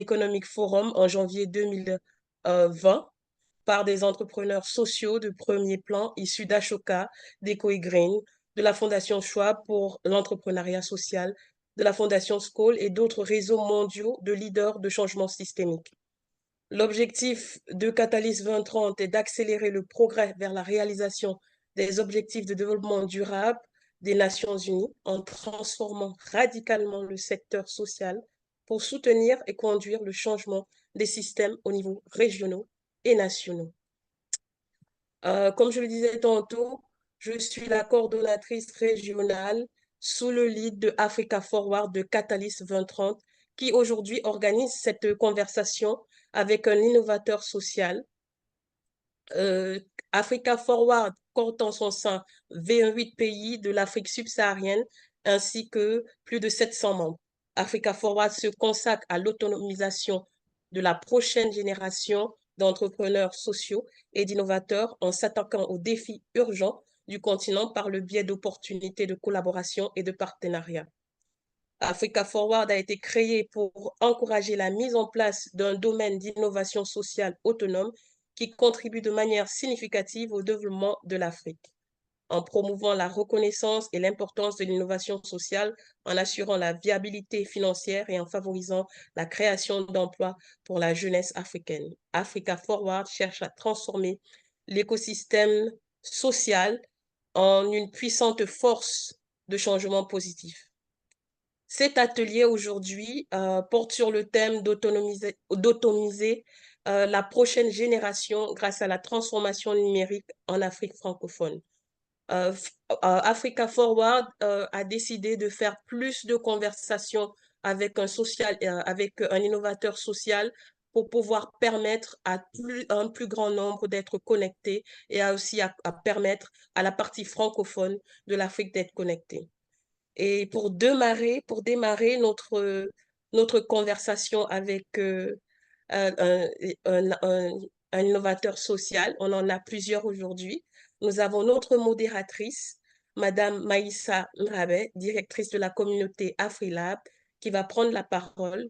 Economic Forum en janvier 2020 par des entrepreneurs sociaux de premier plan issus d'Ashoka, d'Eco Green, de la Fondation Schwab pour l'entrepreneuriat social, de la Fondation Skoll et d'autres réseaux mondiaux de leaders de changement systémique. L'objectif de Catalyst 2030 est d'accélérer le progrès vers la réalisation des objectifs de développement durable des Nations Unies en transformant radicalement le secteur social pour soutenir et conduire le changement des systèmes au niveau régionaux et nationaux. Comme je le disais tantôt, je suis la coordonnatrice régionale sous le lead de Africa Forward de Catalyst 2030, qui aujourd'hui organise cette conversation avec un innovateur social. Africa Forward compte en son sein 28 pays de l'Afrique subsaharienne ainsi que plus de 700 membres. Africa Forward se consacre à l'autonomisation de la prochaine génération d'entrepreneurs sociaux et d'innovateurs en s'attaquant aux défis urgents du continent par le biais d'opportunités de collaboration et de partenariat. Africa Forward a été créé pour encourager la mise en place d'un domaine d'innovation sociale autonome qui contribue de manière significative au développement de l'Afrique, en promouvant la reconnaissance et l'importance de l'innovation sociale, en assurant la viabilité financière et en favorisant la création d'emplois pour la jeunesse africaine. Africa Forward cherche à transformer l'écosystème social en une puissante force de changement positif. Cet atelier aujourd'hui porte sur le thème d'autonomiser la prochaine génération grâce à la transformation numérique en Afrique francophone. Africa Forward a décidé de faire plus de conversations avec avec un innovateur social pour pouvoir permettre à un plus grand nombre d'être connectés et aussi à permettre à la partie francophone de l'Afrique d'être connectée. Et pour démarrer notre conversation avec un, un, un, un innovateur social, on en a plusieurs aujourd'hui. Nous avons notre modératrice, Madame Maïssa Mrabe, directrice de la communauté AfriLab, qui va prendre la parole.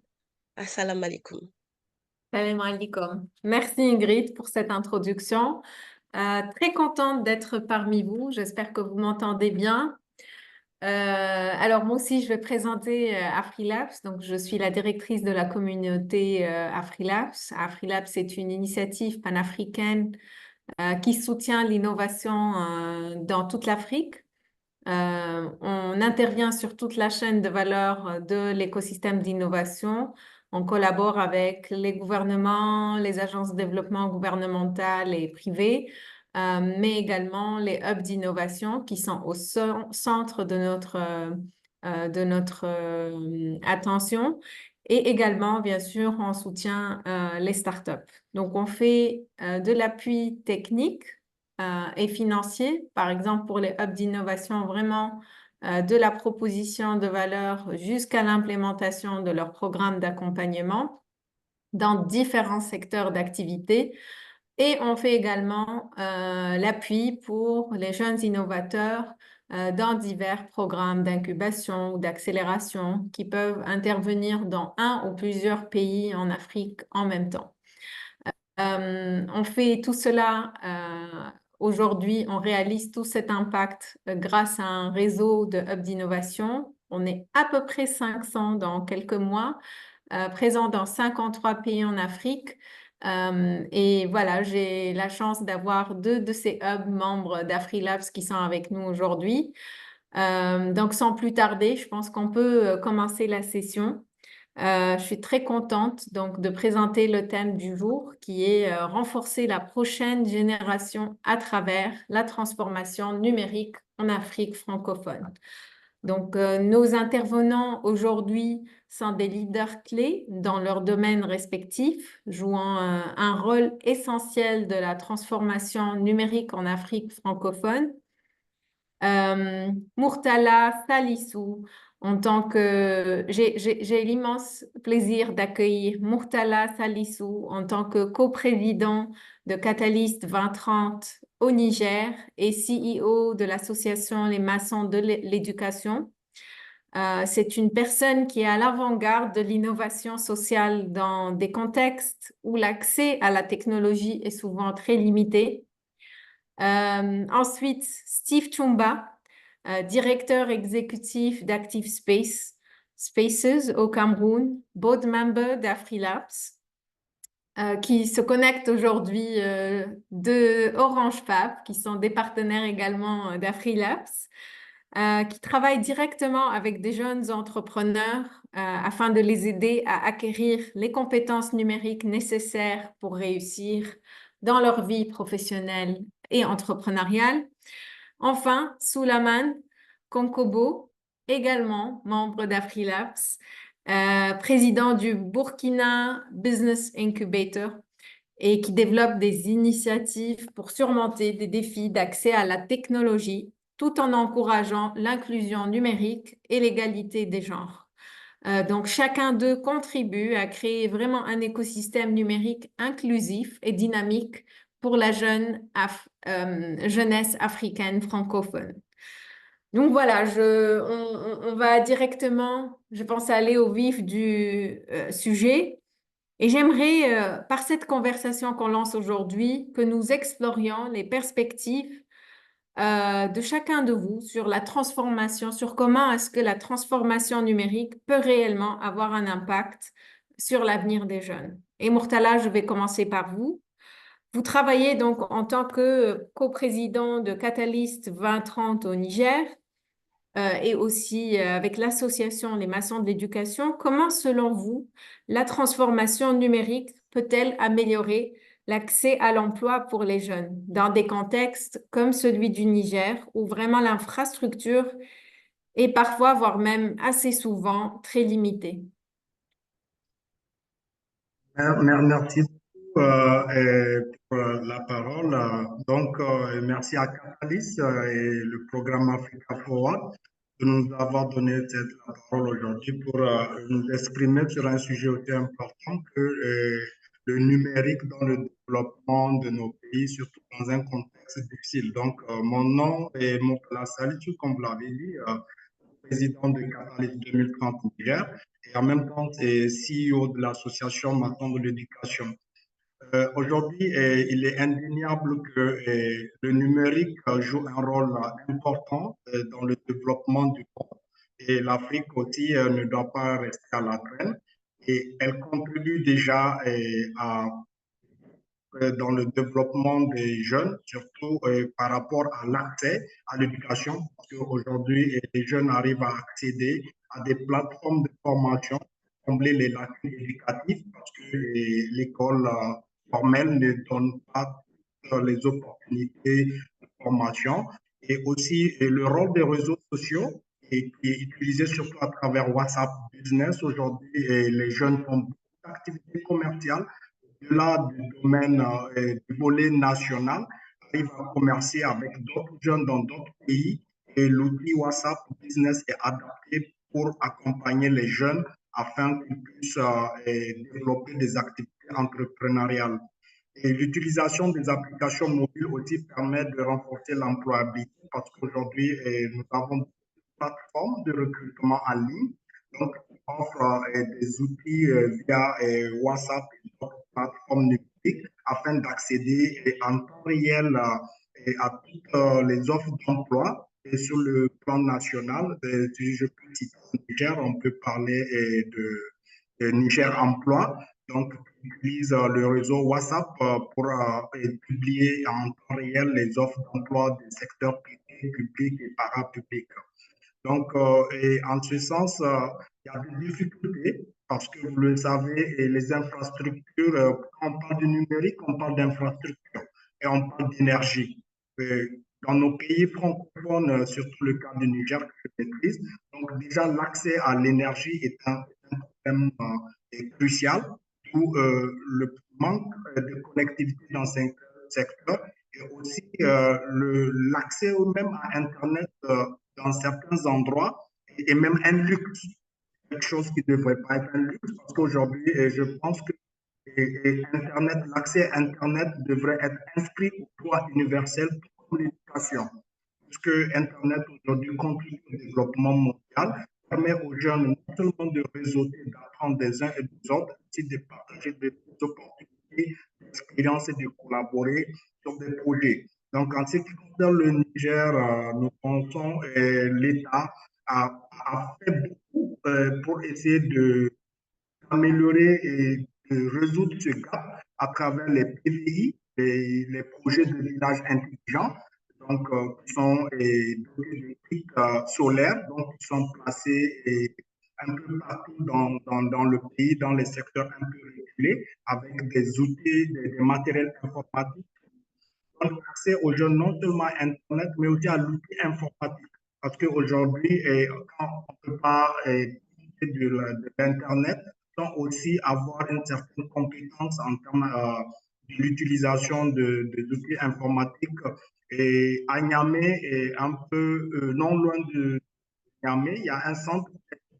Assalamu alaikum. Salam alaikum. Merci Ingrid pour cette introduction. Très contente d'être parmi vous. J'espère que vous m'entendez bien. Alors moi aussi, je vais présenter AfriLabs. Donc, je suis la directrice de la communauté AfriLabs. AfriLabs, c'est une initiative panafricaine qui soutient l'innovation dans toute l'Afrique. On intervient sur toute la chaîne de valeur de l'écosystème d'innovation. On collabore avec les gouvernements, les agences de développement gouvernementales et privées, mais également les hubs d'innovation qui sont au centre de notre attention. Et également, bien sûr, on soutient les startups. Donc, on fait de l'appui technique et financier, par exemple pour les hubs d'innovation, vraiment de la proposition de valeur jusqu'à l'implémentation de leur programme d'accompagnement dans différents secteurs d'activité. Et on fait également l'appui pour les jeunes innovateurs dans divers programmes d'incubation ou d'accélération qui peuvent intervenir dans un ou plusieurs pays en Afrique en même temps. On fait tout cela aujourd'hui, on réalise tout cet impact grâce à un réseau de hubs d'innovation. On est à peu près 500 dans quelques mois, présents dans 53 pays en Afrique. Et voilà, j'ai la chance d'avoir 2 de ces hubs membres d'AfriLabs qui sont avec nous aujourd'hui. Donc, sans plus tarder, je pense qu'on peut commencer la session. Je suis très contente donc de présenter le thème du jour qui est renforcer la prochaine génération à travers la transformation numérique en Afrique francophone. Donc, nos intervenants aujourd'hui sont des leaders clés dans leur domaine respectif, jouant un rôle essentiel de la transformation numérique en Afrique francophone. Murtala Salissou, en tant que j'ai l'immense plaisir d'accueillir Murtala Salissou en tant que coprésident de Catalyst 2030 au Niger et CEO de l'association Les Maçons de l'Éducation. C'est une personne qui est à l'avant-garde de l'innovation sociale dans des contextes où l'accès à la technologie est souvent très limité. Ensuite, Steve Chumba, directeur exécutif d'Active Spaces au Cameroun, board member d'AfriLabs, qui se connectent aujourd'hui de Orange Fab, qui sont des partenaires également d'AfriLabs, qui travaillent directement avec des jeunes entrepreneurs afin de les aider à acquérir les compétences numériques nécessaires pour réussir dans leur vie professionnelle et entrepreneuriale. Enfin, Soulaman Konkobo, également membre d'AfriLabs, président du Burkina Business Incubator et qui développe des initiatives pour surmonter des défis d'accès à la technologie tout en encourageant l'inclusion numérique et l'égalité des genres. Donc, chacun d'eux contribue à créer vraiment un écosystème numérique inclusif et dynamique pour la jeunesse africaine francophone. Donc voilà, on va directement, je pense, aller au vif du sujet. Et j'aimerais, par cette conversation qu'on lance aujourd'hui, que nous explorions les perspectives de chacun de vous sur la transformation, sur comment est-ce que la transformation numérique peut réellement avoir un impact sur l'avenir des jeunes. Et Murtala, je vais commencer par vous. Vous travaillez donc en tant que coprésident de Catalyst 2030 au Niger et aussi avec l'association Les Maçons de l'Éducation. Comment, selon vous, la transformation numérique peut-elle améliorer l'accès à l'emploi pour les jeunes dans des contextes comme celui du Niger où vraiment l'infrastructure est parfois, voire même assez souvent, très limitée? Merci beaucoup pour la parole. Merci à Catalyst et le programme Africa Forward de nous avoir donné cette parole aujourd'hui pour nous exprimer sur un sujet aussi important que le numérique dans le développement de nos pays, surtout dans un contexte difficile. Mon nom est Mokala Salitu, comme vous l'avez dit, président de Catalyst 2030 Niger et en même temps CEO de l'association Maton de l'éducation. Aujourd'hui, il est indéniable que le numérique joue un rôle important dans le développement du monde et l'Afrique aussi ne doit pas rester à la traîne et elle contribue déjà dans le développement des jeunes, surtout par rapport à l'accès à l'éducation, parce qu'aujourd'hui, les jeunes arrivent à accéder à des plateformes de formation, combler les lacunes éducatives, parce que l'école formelle ne donne pas les opportunités de formation, et aussi le rôle des réseaux sociaux, qui est utilisé surtout à travers WhatsApp Business. Aujourd'hui, les jeunes font beaucoup d'activités commerciales au-delà du domaine du volet national, arrive à commercer avec d'autres jeunes dans d'autres pays et l'outil WhatsApp Business est adapté pour accompagner les jeunes afin qu'ils puissent développer des activités entrepreneuriales. Et l'utilisation des applications mobiles aussi permet de renforcer l'employabilité parce qu'aujourd'hui, nous avons des plateformes de recrutement en ligne donc, qui offrent des outils via WhatsApp et d'autres plateformes numériques afin d'accéder en temps réel à toutes les offres d'emploi. Et sur le plan national, si je peux citer Niger, on peut parler de Niger Emploi, donc qui utilise le réseau WhatsApp pour publier en temps réel les offres d'emploi des secteurs privés, publics et parapublics. Et en ce sens, il y a des difficultés parce que vous le savez, et les infrastructures, quand on parle du numérique, on parle d'infrastructures et on parle d'énergie. Dans nos pays francophones, surtout le cas du Niger que je maîtrise, donc déjà l'accès à l'énergie est un problème crucial, où le manque de connectivité dans ce secteur et aussi l'accès même à Internet dans certains endroits est même un luxe, quelque chose qui ne devrait pas être un luxe parce qu'aujourd'hui, je pense que Internet, l'accès à Internet devrait être inscrit au droit universel pour l'éducation, puisque Internet aujourd'hui contribue au développement mondial. permet aux jeunes non seulement de réseauter, d'apprendre des uns et des autres, mais de partager des opportunités, d'expérience et de collaborer sur des projets. Donc, en ce qui concerne le Niger, nous pensons que l'État a fait beaucoup pour essayer d'améliorer et de résoudre ce gap à travers les PVI, les projets de village intelligents, donc qui sont dotés de pics solaires, donc qui sont placés un peu partout dans le pays, dans les secteurs un peu reculés, avec des outils, des matériels informatiques qui donnent accès aux jeunes non seulement à Internet, mais aussi à l'outil informatique. Parce qu'aujourd'hui, quand on ne peut pas de l'Internet, sans aussi avoir une certaine compétence en termes de l'utilisation des outils informatiques. Et à Niamey, et un peu non loin de Niamey, il y a un centre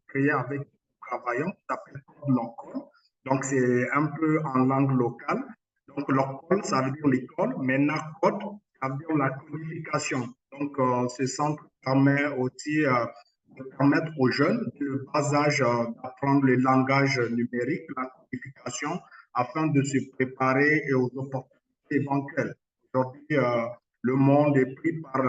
créé avec nous travaillons qui s'appelle Code Local. Donc, c'est un peu en langue locale. Donc, local, ça veut dire l'école, mais NACODE, ça veut dire la codification. Donc, ce centre permet aussi de permettre aux jeunes de bas âge d'apprendre le langage numérique, la codification, afin de se préparer aux opportunités éventuelles. Aujourd'hui, le monde est pris par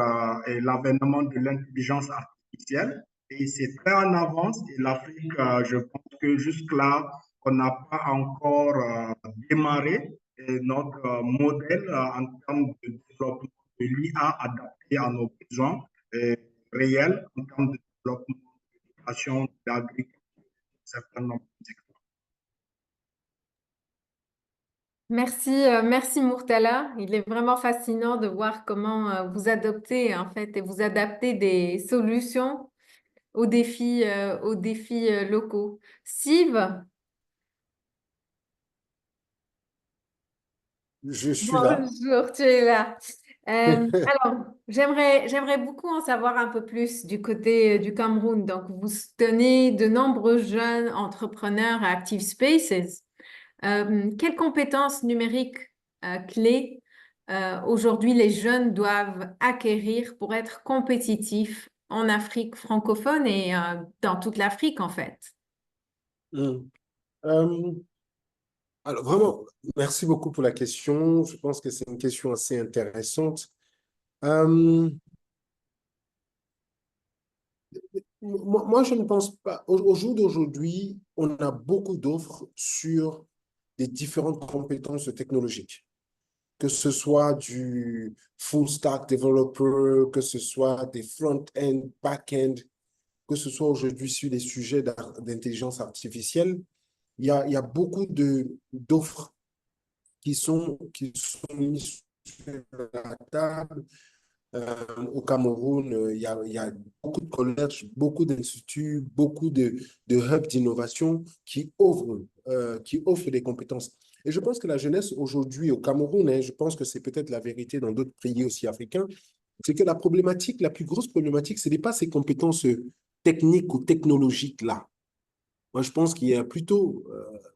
l'avènement de l'intelligence artificielle et c'est très en avance. Et l'Afrique, je pense que jusque-là, on n'a pas encore démarré notre modèle en termes de développement de l'IA adapté à nos besoins réels en termes de développement de l'éducation, de l'agriculture, un certain nombre de secteurs. Merci, merci Murtala. Il est vraiment fascinant de voir comment vous adoptez en fait et vous adaptez des solutions aux défis locaux. Steve, Je suis là. bonjour, tu es là. Alors, j'aimerais beaucoup en savoir un peu plus du côté du Cameroun. Donc, vous tenez de nombreux jeunes entrepreneurs à Active Spaces. Quelles compétences numériques clés aujourd'hui les jeunes doivent acquérir pour être compétitifs en Afrique francophone et dans toute l'Afrique en fait? Hmm. Euh, alors, vraiment, merci beaucoup pour la question. Je pense que c'est une question assez intéressante. Euh, moi, je ne pense pas. Au jour d'aujourd'hui, on a beaucoup d'offres sur des différentes compétences technologiques, que ce soit du full stack developer, que ce soit des front-end, back-end, que ce soit aujourd'hui sur les sujets d'intelligence artificielle. Il y a beaucoup d'offres qui sont mises sur la table. Au Cameroun, il y a beaucoup de collèges, beaucoup d'instituts, beaucoup de hubs d'innovation qui offrent des compétences. Et je pense que la jeunesse aujourd'hui au Cameroun, je pense que c'est peut-être la vérité dans d'autres pays aussi africains, c'est que la plus grosse problématique, ce n'est pas ces compétences techniques ou technologiques là. Moi, je pense qu'il y a plutôt,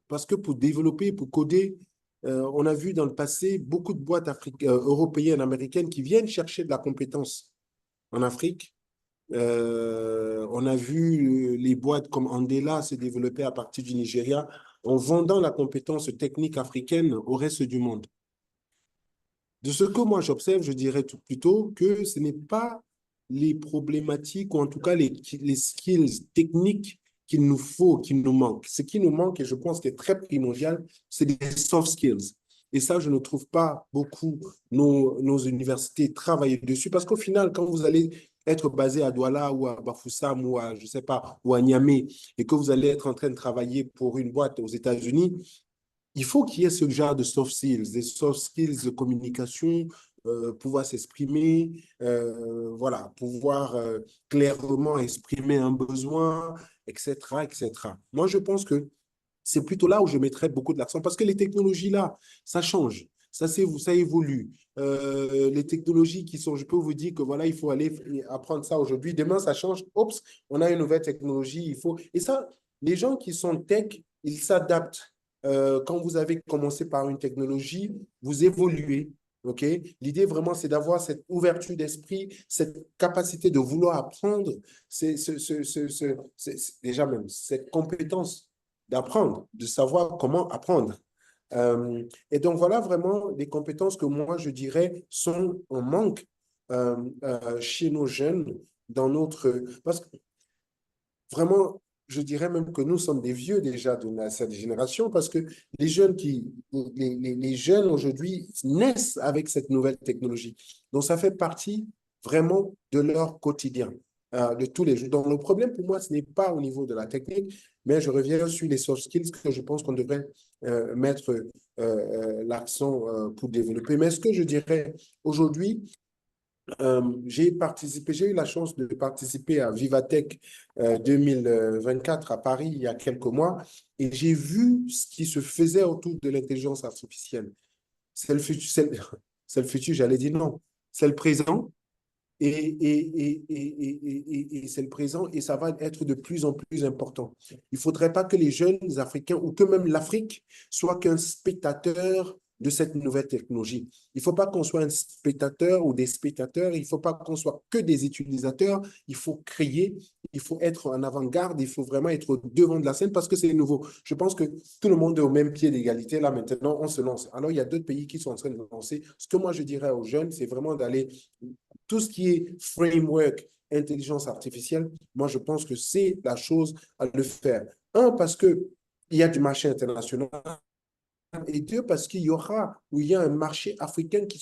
parce que pour développer, pour coder, on a vu dans le passé beaucoup de boîtes européennes, américaines qui viennent chercher de la compétence en Afrique. On a vu les boîtes comme Andela se développer à partir du Nigeria en vendant la compétence technique africaine au reste du monde. De ce que moi j'observe, je dirais tout plutôt que ce n'est pas les problématiques ou en tout cas les skills techniques qu'il nous faut, qu'il nous manque. Ce qui nous manque, et je pense que c'est très primordial, c'est des soft skills. Et ça, je ne trouve pas beaucoup nos universités travailler dessus parce qu'au final, quand vous allez être basé à Douala ou à Bafoussam ou à, je sais pas, ou à Niamey et que vous allez être en train de travailler pour une boîte aux États-Unis, il faut qu'il y ait ce genre de soft skills, des soft skills de communication, pouvoir s'exprimer, voilà, pouvoir clairement exprimer un besoin, etc., etc. Moi, je pense que c'est plutôt là où je mettrais beaucoup de l'accent parce que les technologies là, ça change. Ça évolue. Les technologies qui sont, je peux vous dire que voilà, il faut aller apprendre ça aujourd'hui. Demain, ça change. Oups, on a une nouvelle technologie. Il faut. Et ça, les gens qui sont tech, ils s'adaptent. Quand vous avez commencé par une technologie, vous évoluez, OK? L'idée vraiment, c'est d'avoir cette ouverture d'esprit, cette capacité de vouloir apprendre, déjà même cette compétence d'apprendre, de savoir comment apprendre. Et donc, voilà vraiment les compétences que moi, je dirais, sont en manque chez nos jeunes dans notre... Parce que vraiment, je dirais même que nous sommes des vieux déjà de cette génération parce que les jeunes aujourd'hui naissent avec cette nouvelle technologie. Donc, ça fait partie vraiment de leur quotidien, de tous les jours. Donc, le problème pour moi, ce n'est pas au niveau de la technique, mais je reviens sur les soft skills que je pense qu'on devrait mettre l'accent pour développer. Mais ce que je dirais aujourd'hui, j'ai eu la chance de participer à Vivatech 2024 à Paris il y a quelques mois et j'ai vu ce qui se faisait autour de l'intelligence artificielle. C'est le futur, c'est le futur, j'allais dire non. C'est le présent et c'est le présent et ça va être de plus en plus important. Il ne faudrait pas que les jeunes Africains ou que même l'Afrique soient qu'un spectateur de cette nouvelle technologie. Il ne faut pas qu'on soit un spectateur ou des spectateurs, il ne faut pas qu'on soit que des utilisateurs, il faut créer, il faut être en avant-garde, il faut vraiment être au devant de la scène parce que c'est nouveau. Je pense que tout le monde est au même pied d'égalité. Là, maintenant, on se lance. Alors, il y a d'autres pays qui sont en train de lancer. Ce que moi, je dirais aux jeunes, c'est vraiment d'aller tout ce qui est framework, intelligence artificielle, moi, je pense que c'est la chose à le faire. Un, parce qu'il y a du marché international, et deux, parce qu'il y aura, ou il y a un marché africain qui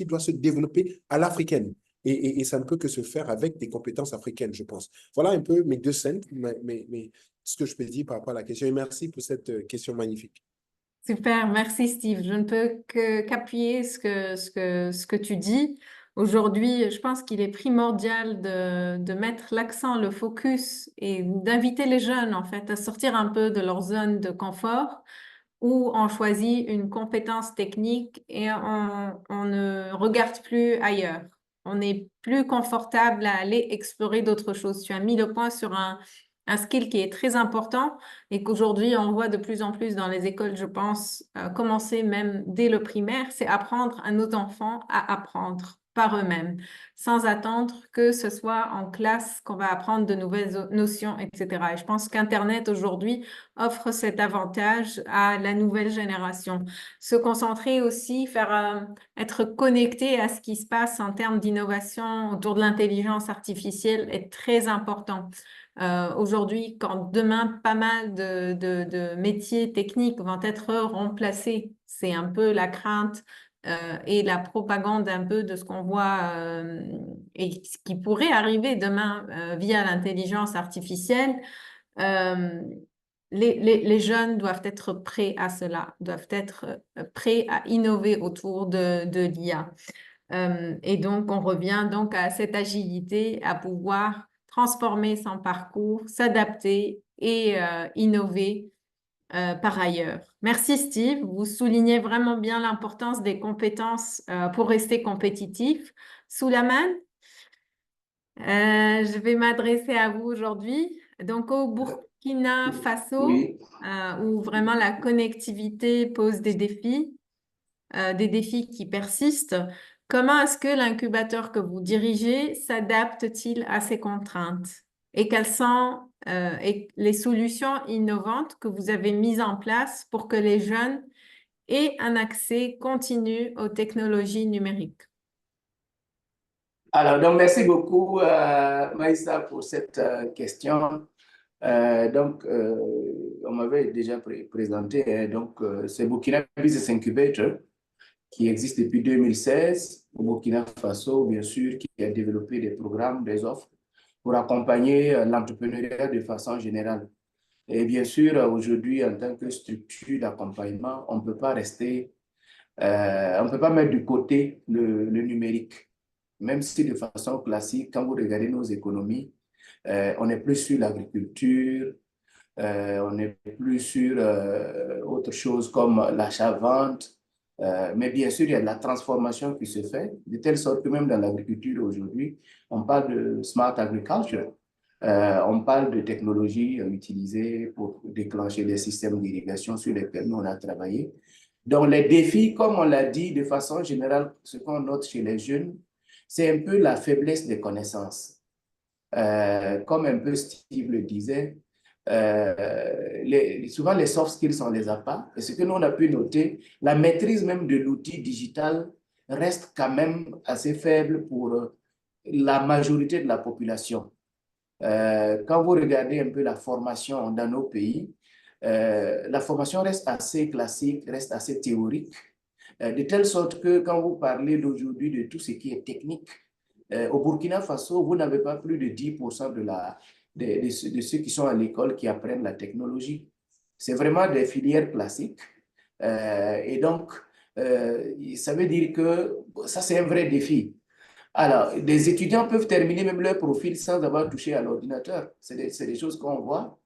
doit se développer à l'africaine. Et ça ne peut que se faire avec des compétences africaines, je pense. Voilà un peu mes 2 cents, mais ce que je peux dire par rapport à la question. Et merci pour cette question magnifique. Super, merci Steve. Je ne peux qu'appuyer ce que tu dis. Aujourd'hui, je pense qu'il est primordial de mettre l'accent, le focus et d'inviter les jeunes en fait à sortir un peu de leur zone de confort où on choisit une compétence technique et on ne regarde plus ailleurs. On est plus confortable à aller explorer d'autres choses. Tu as mis le point sur un skill qui est très important et qu'aujourd'hui, on voit de plus en plus dans les écoles, je pense, commencer même dès le primaire, c'est apprendre à nos enfants à apprendre par eux-mêmes, sans attendre que ce soit en classe qu'on va apprendre de nouvelles notions, etc. Et je pense qu'Internet aujourd'hui offre cet avantage à la nouvelle génération. Se concentrer aussi, être connecté à ce qui se passe en termes d'innovation autour de l'intelligence artificielle est très important. Aujourd'hui, quand demain, pas mal de métiers techniques vont être remplacés, c'est un peu la crainte et la propagande un peu de ce qu'on voit et ce qui pourrait arriver demain via l'intelligence artificielle. Les jeunes doivent être prêts à cela, doivent être prêts à innover autour de l'IA. Et donc, on revient donc à cette agilité, à pouvoir transformer son parcours, s'adapter et innover par ailleurs. Merci Steve, vous soulignez vraiment bien l'importance des compétences pour rester compétitif. Souleymane, je vais m'adresser à vous aujourd'hui. Donc, au Burkina Faso, Oui, où vraiment la connectivité pose des défis qui persistent, comment est-ce que l'incubateur que vous dirigez s'adapte-t-il à ces contraintes? Et quelles sont les solutions innovantes que vous avez mises en place pour que les jeunes aient un accès continu aux technologies numériques? alors donc merci beaucoup Maïssa pour cette question. On m'avait déjà présenté, c'est Burkina Business Incubator qui existe depuis 2016 au Burkina Faso, bien sûr, qui a développé des programmes, des offres pour accompagner l'entrepreneuriat de façon générale. Et bien sûr, aujourd'hui, en tant que structure d'accompagnement, on ne peut pas on ne peut pas mettre de côté le numérique. Même si de façon classique, quand vous regardez nos économies, on est plus sur l'agriculture, on est plus sur autre chose comme l'achat-vente. Mais bien sûr, il y a de la transformation qui se fait, de telle sorte que même dans l'agriculture aujourd'hui, on parle de smart agriculture. On parle de technologies utilisées pour déclencher des systèmes d'irrigation sur lesquels nous on a travaillé. Donc, les défis, comme on l'a dit de façon générale, ce qu'on note chez les jeunes, c'est un peu la faiblesse des connaissances. Comme un peu Steve le disait, souvent les soft skills, on ne les a pas. Et ce que nous, on a pu noter, la maîtrise même de l'outil digital reste quand même assez faible pour la majorité de la population. Quand vous regardez un peu la formation dans nos pays, la formation reste assez classique, reste assez théorique, de telle sorte que quand vous parlez d'aujourd'hui de tout ce qui est technique, au Burkina Faso, vous n'avez pas plus de 10% de ceux qui sont à l'école qui apprennent la technologie. C'est vraiment des filières classiques. Et donc, ça veut dire que ça, c'est un vrai défi. Alors, des étudiants peuvent terminer même leur profil sans avoir touché à l'ordinateur. C'est des choses qu'on voit.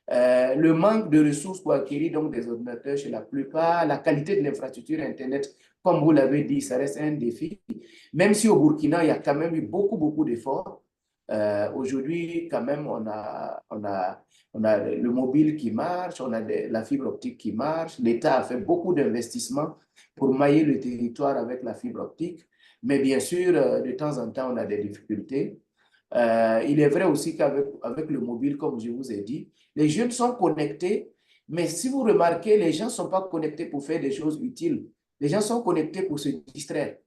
Le manque de ressources pour acquérir donc des ordinateurs chez la plupart, la qualité de l'infrastructure Internet, comme vous l'avez dit, ça reste un défi. Même si au Burkina, il y a quand même eu beaucoup d'efforts. Aujourd'hui, quand même, on a le mobile qui marche, on a la fibre optique qui marche. L'État a fait beaucoup d'investissements pour mailler le territoire avec la fibre optique. Mais bien sûr, de temps en temps, on a des difficultés. Il est vrai aussi qu'avec le mobile, comme je vous ai dit, les jeunes sont connectés, mais si vous remarquez, les gens ne sont pas connectés pour faire des choses utiles. Les gens sont connectés pour se distraire.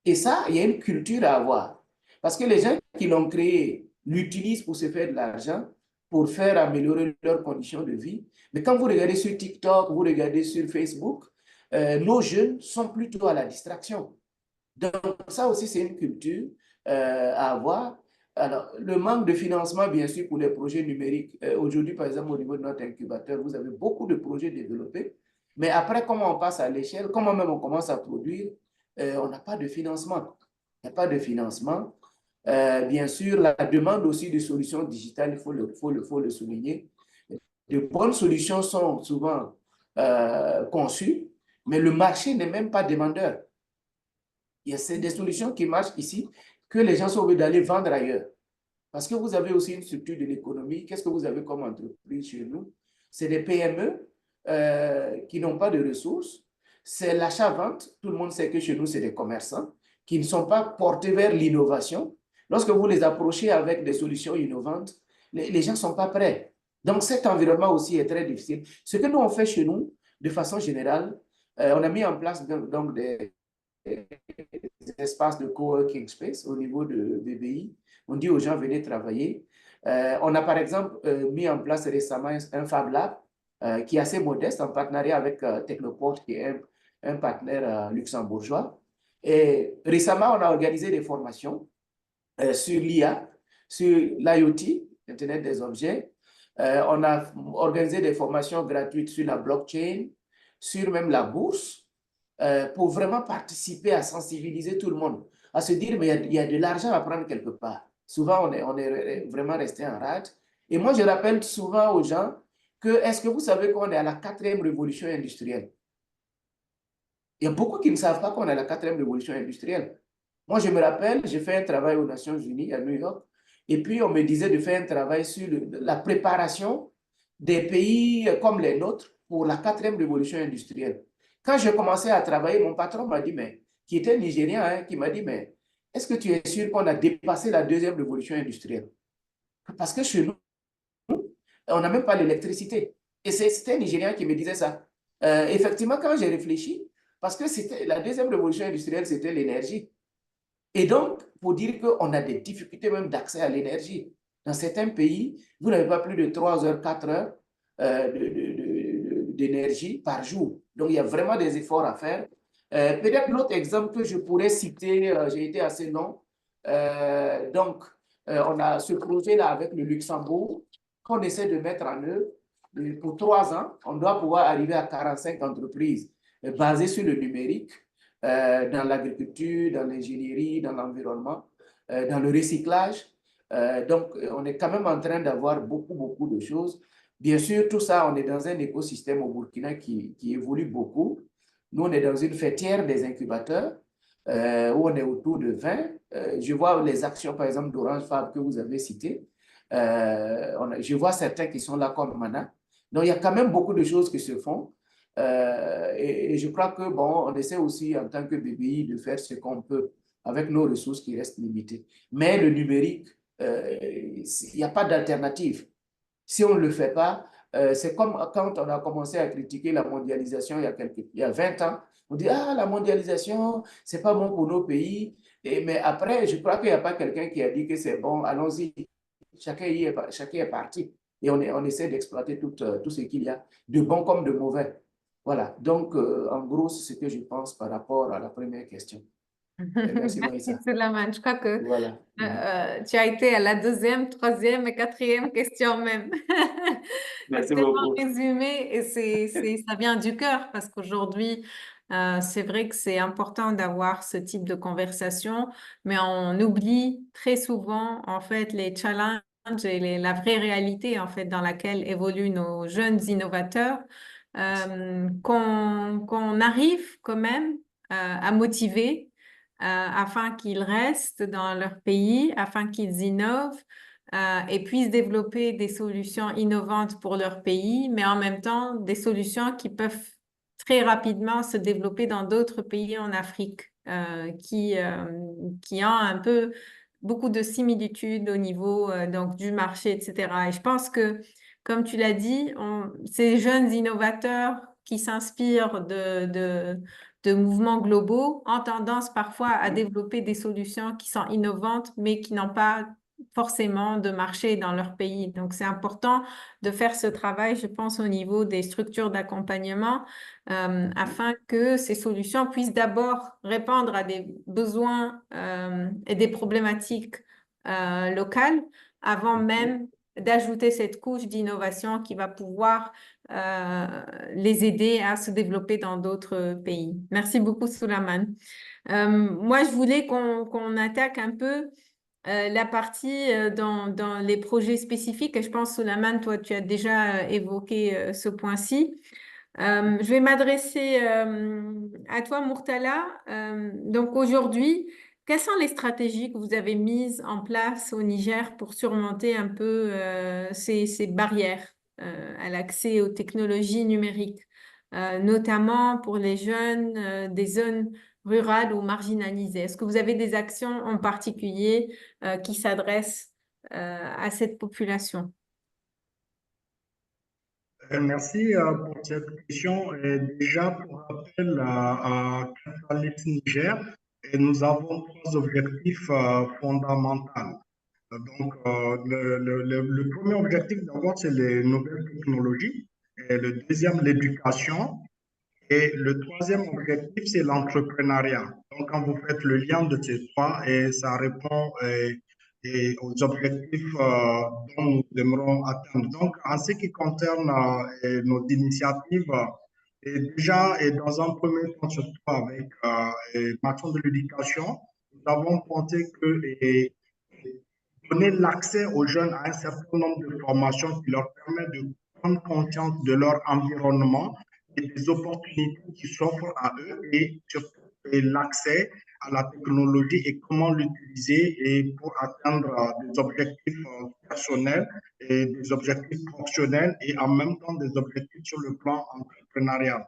Et ça, il y a une culture à avoir. Parce que les gens qui l'ont créé l'utilisent pour se faire de l'argent, pour faire améliorer leurs conditions de vie. Mais quand vous regardez sur TikTok, vous regardez sur Facebook, nos jeunes sont plutôt à la distraction. Donc, ça aussi, c'est une culture à avoir. Alors, le manque de financement, bien sûr, pour les projets numériques. Aujourd'hui, par exemple, au niveau de notre incubateur, vous avez beaucoup de projets développés. Mais après, comment on passe à l'échelle, comment même on commence à produire, on n'a pas de financement. Il n'y a pas de financement. Bien sûr, la demande aussi de solutions digitales, il faut le souligner. De bonnes solutions sont souvent conçues, mais le marché n'est même pas demandeur. C'est des solutions qui marchent ici que les gens sont obligés d'aller vendre ailleurs. Parce que vous avez aussi une structure de l'économie. Qu'est-ce que vous avez comme entreprise chez nous? C'est des PME qui n'ont pas de ressources. C'est l'achat-vente. Tout le monde sait que chez nous, c'est des commerçants qui ne sont pas portés vers l'innovation. Lorsque vous les approchez avec des solutions innovantes, les gens ne sont pas prêts. Donc, cet environnement aussi est très difficile. Ce que nous, on fait chez nous, de façon générale, on a mis en place donc des espaces de coworking space au niveau de BBI. On dit aux gens, venez travailler. On a par exemple mis en place récemment un Fab Lab qui est assez modeste en partenariat avec Technoport, qui est un partenaire luxembourgeois. Et récemment, on a organisé des formations sur l'IA, sur l'IoT, Internet des objets. On a organisé des formations gratuites sur la blockchain, sur même la bourse, pour vraiment participer à sensibiliser tout le monde, à se dire, mais il y a de l'argent à prendre quelque part. Souvent, on est vraiment resté en rade. Et moi, je rappelle souvent aux gens que, est-ce que vous savez qu'on est à la 4e révolution industrielle? Il y a beaucoup qui ne savent pas qu'on est à la 4e révolution industrielle. Moi, je me rappelle, j'ai fait un travail aux Nations Unies à New York, et puis on me disait de faire un travail sur la préparation des pays comme les nôtres pour la 4e révolution industrielle. Quand j'ai commencé à travailler, mon patron m'a dit, mais, qui était nigérien, hein, qui m'a dit, mais est-ce que tu es sûr qu'on a dépassé la 2e révolution industrielle? Parce que chez nous, on n'a même pas l'électricité. Et c'était un Nigérien qui me disait ça. Effectivement, quand j'ai réfléchi, parce que la 2e révolution industrielle, c'était l'énergie. Et donc, pour dire qu'on a des difficultés même d'accès à l'énergie. Dans certains pays, vous n'avez pas plus de 3 heures, 4 heures d'énergie par jour. Donc, il y a vraiment des efforts à faire. Peut-être l'autre exemple que je pourrais citer, j'ai été assez long. Donc, on a ce projet-là avec le Luxembourg qu'on essaie de mettre en œuvre. Pour 3 ans, on doit pouvoir arriver à 45 entreprises basées sur le numérique, dans l'agriculture, dans l'ingénierie, dans l'environnement, dans le recyclage. Donc, on est quand même en train d'avoir beaucoup de choses. Bien sûr, tout ça, on est dans un écosystème au Burkina qui évolue beaucoup. Nous, on est dans une fêtière des incubateurs où on est autour de 20. Je vois les actions, par exemple, d'Orange Fab que vous avez citées. Je vois certains qui sont là comme Mana. Donc, il y a quand même beaucoup de choses qui se font. Et je crois que, bon, on essaie aussi en tant que BPI de faire ce qu'on peut avec nos ressources qui restent limitées. Mais le numérique, il n'y a pas d'alternative. Si on ne le fait pas, c'est comme quand on a commencé à critiquer la mondialisation il y a 20 ans. On dit, ah, la mondialisation, c'est pas bon pour nos pays. Mais après, je crois qu'il n'y a pas quelqu'un qui a dit que c'est bon, allons-y. Chacun est parti. Et on essaie d'exploiter tout ce qu'il y a, de bon comme de mauvais. Voilà. Donc, en gros, c'est ce que je pense par rapport à la première question. Merci, Merci, Maïssa. Souleymane. Je crois que Voilà. tu as été à la deuxième, troisième et quatrième question même. Merci Tellement beaucoup. résumé et ça vient du cœur parce qu'aujourd'hui, c'est vrai que c'est important d'avoir ce type de conversation, mais on oublie très souvent en fait les challenges et la vraie réalité en fait dans laquelle évoluent nos jeunes innovateurs, qu'on arrive quand même à motiver afin qu'ils restent dans leur pays, afin qu'ils innovent et puissent développer des solutions innovantes pour leur pays, mais en même temps des solutions qui peuvent très rapidement se développer dans d'autres pays en Afrique qui ont un peu beaucoup de similitudes au niveau donc du marché, etc. Et je pense que, comme tu l'as dit, ces jeunes innovateurs qui s'inspirent de mouvements globaux ont tendance parfois à développer des solutions qui sont innovantes, mais qui n'ont pas forcément de marché dans leur pays. Donc, c'est important de faire ce travail, je pense, au niveau des structures d'accompagnement, afin que ces solutions puissent d'abord répondre à des besoins et des problématiques locales, avant même d'ajouter cette couche d'innovation qui va pouvoir les aider à se développer dans d'autres pays. Merci beaucoup, Souleymane. Moi, je voulais qu'on attaque un peu la partie dans les projets spécifiques. Et je pense, Souleymane, toi, tu as déjà évoqué ce point-ci. Je vais m'adresser à toi, Murtala. Donc aujourd'hui, quelles sont les stratégies que vous avez mises en place au Niger pour surmonter un peu ces barrières à l'accès aux technologies numériques, notamment pour les jeunes des zones rurales ou marginalisées? Est-ce que vous avez des actions en particulier qui s'adressent à cette population? Merci pour cette question. Déjà, pour rappel, à Catalyst Niger, nous avons trois objectifs fondamentaux. Donc, le premier objectif d'abord, c'est les nouvelles technologies. Et le deuxième, l'éducation. Et le troisième objectif, c'est l'entrepreneuriat. Donc, quand vous faites le lien de ces trois, et ça répond et aux objectifs dont nous aimerons atteindre. Donc, en ce qui concerne nos initiatives, et déjà, et dans un premier temps, surtout avec Maison de l'éducation, nous avons pensé que donner l'accès aux jeunes à un certain nombre de formations qui leur permettent de prendre conscience de leur environnement et des opportunités qui s'offrent à eux et surtout l'accès à la technologie et comment l'utiliser et pour atteindre des objectifs personnels et des objectifs professionnels et en même temps des objectifs sur le plan entrepreneurial.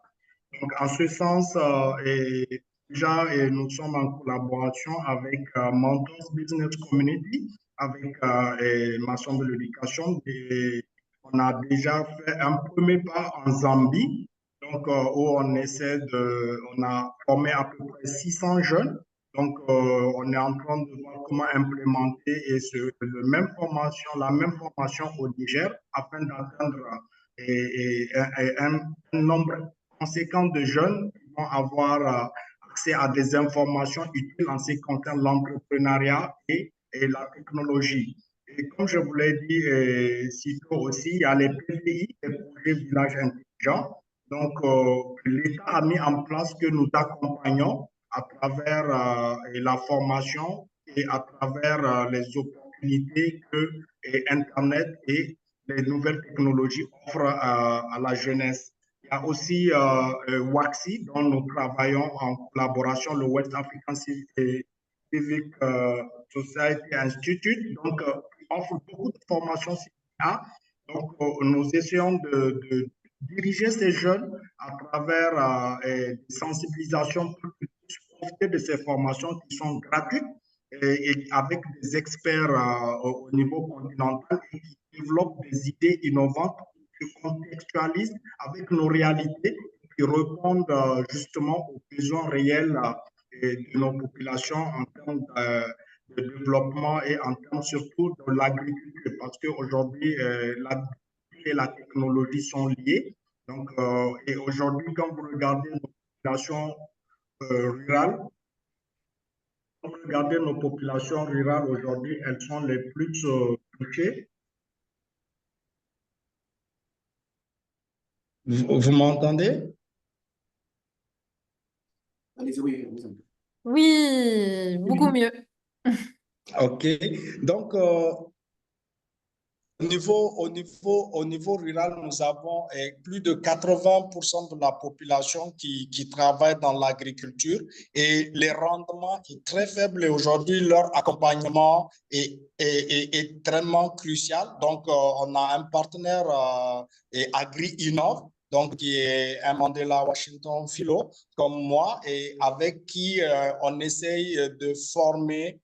Donc, en ce sens, déjà, nous sommes en collaboration avec Mentors Business Community, avec Maison de l'éducation. Et on a déjà fait un premier pas en Zambie, donc où on a formé à peu près 600 jeunes. Donc, on est en train de voir comment implémenter la même formation au Niger afin d'atteindre un nombre conséquent de jeunes qui vont avoir accès à des informations utiles en ce qui concerne l'entrepreneuriat et la technologie. Et comme je vous l'ai dit si tôt aussi, il y a les PVI, les projets villages intelligents. Donc, l'État a mis en place que nous accompagnons à travers la formation et à travers les opportunités que Internet et les nouvelles technologies offrent à la jeunesse. Il y a aussi WAXI, dont nous travaillons en collaboration, le West African Civic Society Institute, donc offre beaucoup de formations CA. Donc, nous essayons diriger ces jeunes à travers des sensibilisations pour qu'ils puissent profiter de ces formations qui sont gratuites et avec des experts au niveau continental et qui développent des idées innovantes qui contextualisent avec nos réalités, qui répondent justement aux besoins réels de nos populations en termes de développement et en termes surtout de l'agriculture, parce qu'aujourd'hui, l'agriculture et la technologie sont liées. Donc, et aujourd'hui, quand vous regardez nos populations rurales, quand vous regardez nos populations rurales aujourd'hui, elles sont les plus touchées. Vous m'entendez? Allez-y, oui, vous en- Oui, beaucoup mieux. OK. Donc, au niveau rural, nous avons plus de 80% de la population qui travaille dans l'agriculture et le rendement est très faible et aujourd'hui, leur accompagnement est extrêmement crucial. Donc, on a un partenaire Agri-Innov, donc qui est un Mandela Washington Fellow comme moi et avec qui on essaye de former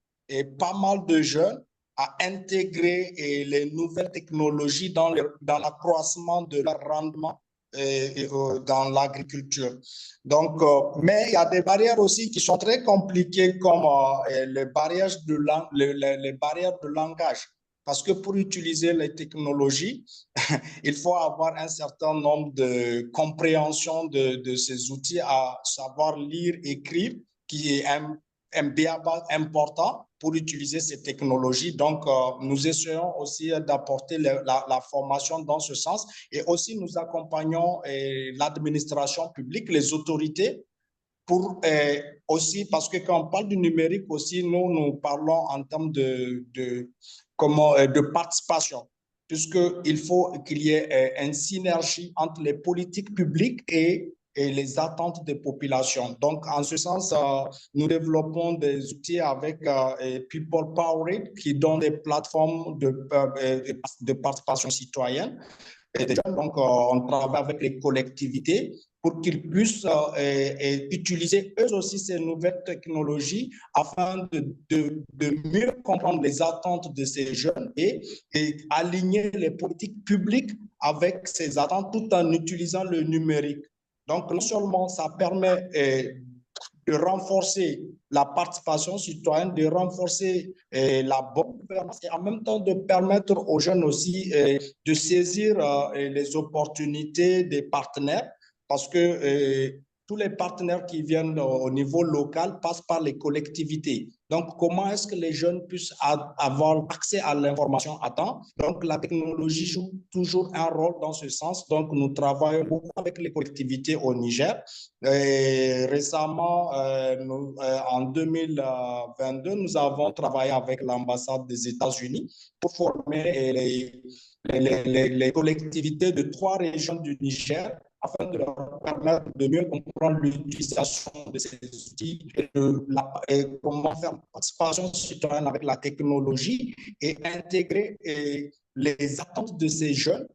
pas mal de jeunes à intégrer les nouvelles technologies dans l'accroissement de leur rendement dans l'agriculture. Donc, mais il y a des barrières aussi qui sont très compliquées comme les barrières les barrières de langage. Parce que pour utiliser les technologies, il faut avoir un certain nombre de compréhension de ces outils, à savoir lire, écrire, qui est un béaba important pour utiliser ces technologies. Donc, nous essayons aussi d'apporter la formation dans ce sens et aussi nous accompagnons l'administration publique, les autorités pour aussi, parce que quand on parle du numérique aussi, nous parlons en termes de participation, puisqu'il faut qu'il y ait une synergie entre les politiques publiques et les attentes des populations. Donc, en ce sens, nous développons des outils avec People Powered qui donnent des plateformes de participation citoyenne. Donc, on travaille avec les collectivités pour qu'ils puissent utiliser eux aussi ces nouvelles technologies afin de mieux comprendre les attentes de ces jeunes et aligner les politiques publiques avec ces attentes tout en utilisant le numérique. Donc, non seulement ça permet de renforcer la participation citoyenne, de renforcer la bonne gouvernance et en même temps de permettre aux jeunes aussi de saisir les opportunités des partenaires parce que tous les partenaires qui viennent au niveau local passent par les collectivités. Donc, comment est-ce que les jeunes puissent avoir accès à l'information à temps? Donc, la technologie joue toujours un rôle dans ce sens. Donc, nous travaillons beaucoup avec les collectivités au Niger. Et récemment, en 2022, nous avons travaillé avec l'ambassade des États-Unis pour former les collectivités de 3 régions du Niger afin de leur permettre de mieux comprendre l'utilisation de ces outils et comment faire une participation citoyenne avec la technologie et intégrer les attentes de ces jeunes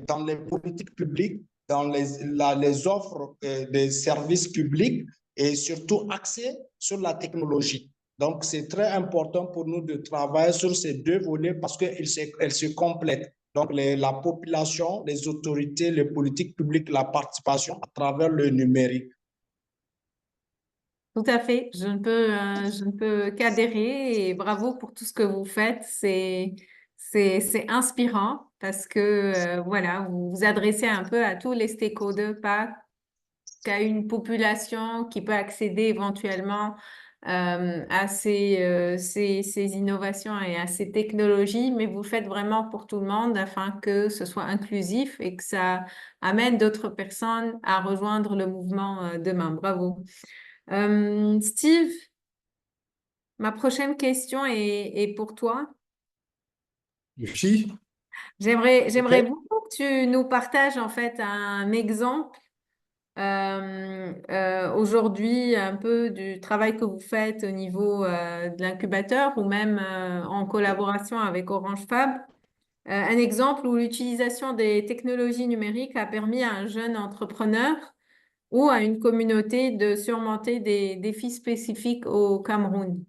dans les politiques publiques, dans les offres des services publics et surtout axé sur la technologie. Donc, c'est très important pour nous de travailler sur ces 2 volets parce qu'elles se complètent. Donc, la population, les autorités, les politiques publiques, la participation à travers le numérique. Tout à fait. Je ne peux qu'adhérer et bravo pour tout ce que vous faites. C'est inspirant parce que voilà, vous vous adressez un peu à tous les stakeholders, pas qu'à une population qui peut accéder éventuellement à ces innovations et à ces technologies, mais vous le faites vraiment pour tout le monde afin que ce soit inclusif et que ça amène d'autres personnes à rejoindre le mouvement demain. Bravo. Steve, ma prochaine question est pour toi. Oui, J'aimerais ok. beaucoup que tu nous partages en fait un exemple aujourd'hui un peu du travail que vous faites au niveau de l'incubateur ou même en collaboration avec Orange Fab Un exemple où l'utilisation des technologies numériques a permis à un jeune entrepreneur ou à une communauté de surmonter des défis spécifiques au Cameroun.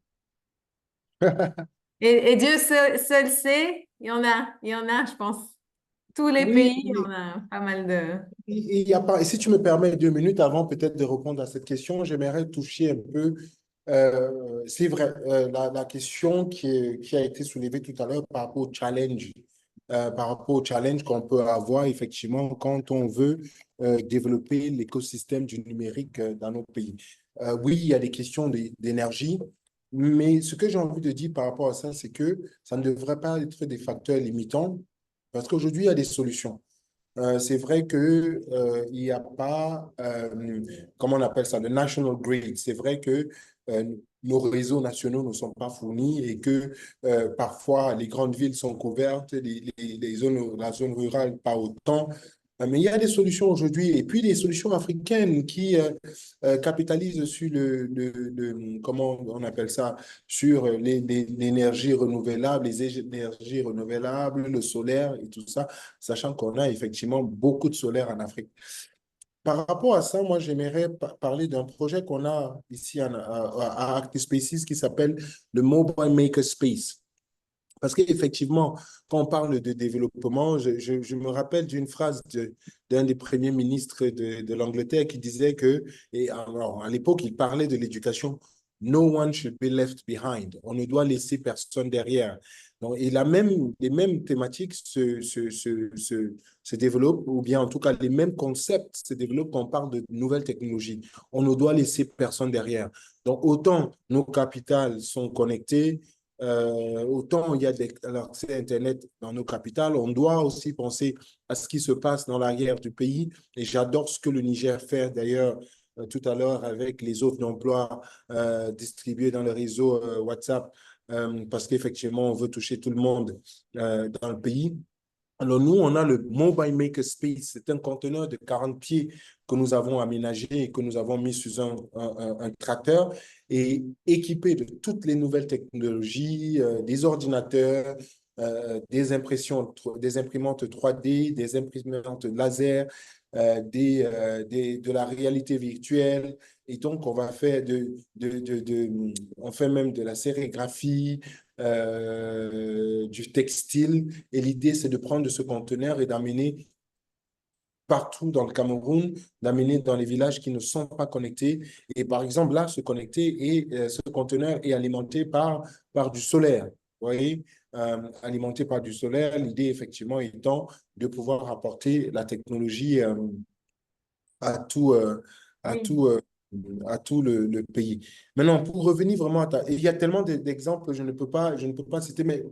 Et Dieu seul sait, il y en a, je pense. Tous les Oui, pays, on a pas mal de... il y a pas, et si tu me permets 2 minutes avant peut-être de répondre à cette question, j'aimerais toucher un peu, c'est vrai, la question qui a été soulevée tout à l'heure par rapport au challenge qu'on peut avoir effectivement quand on veut développer l'écosystème du numérique dans nos pays. Oui, il y a des questions d'énergie, mais ce que j'ai envie de dire par rapport à ça, c'est que ça ne devrait pas être des facteurs limitants parce qu'aujourd'hui, il y a des solutions. C'est vrai que il n'y a pas, comment on appelle ça, le national grid. C'est vrai que nos réseaux nationaux ne sont pas fournis et que parfois les grandes villes sont couvertes, les zones, la zone rurale pas autant. Mais il y a des solutions aujourd'hui et puis des solutions africaines qui capitalisent sur comment on appelle ça, sur l'énergie renouvelable, les énergies renouvelables, le solaire et tout ça, sachant qu'on a effectivement beaucoup de solaire en Afrique. Par rapport à ça, moi, j'aimerais parler d'un projet qu'on a ici à ActiSpaces qui s'appelle le Mobile Maker Space. Parce qu'effectivement, quand on parle de développement, je me rappelle d'une phrase d'un des premiers ministres de l'Angleterre qui disait que, et alors, à l'époque, il parlait de l'éducation, no one should be left behind. On ne doit laisser personne derrière. Donc, et les mêmes thématiques se développent, ou bien en tout cas, les mêmes concepts se développent quand on parle de nouvelles technologies. On ne doit laisser personne derrière. Donc, autant nos capitales sont connectées, autant il y a l'accès à Internet dans nos capitales, on doit aussi penser à ce qui se passe dans l'arrière du pays. Et j'adore ce que le Niger fait d'ailleurs tout à l'heure avec les offres d'emploi distribuées dans le réseau WhatsApp, parce qu'effectivement, on veut toucher tout le monde dans le pays. Alors, nous, on a le Mobile Maker Space. C'est un conteneur de 40 pieds que nous avons aménagé et que nous avons mis sur un tracteur et équipé de toutes les nouvelles technologies, des ordinateurs, des imprimantes 3D, des imprimantes laser, de la réalité virtuelle. Et donc, on va faire on fait même de la sérigraphie, du textile. Et l'idée, c'est de prendre ce conteneur et d'amener partout dans le Cameroun, d'amener dans les villages qui ne sont pas connectés. Et par exemple, là, se connecter et ce conteneur est alimenté par du solaire. Vous voyez, alimenté par du solaire, l'idée effectivement étant de pouvoir apporter la technologie à tout, à Oui. tout, à tout le pays. Maintenant, pour revenir vraiment il y a tellement d'exemples que je ne peux pas citer, mais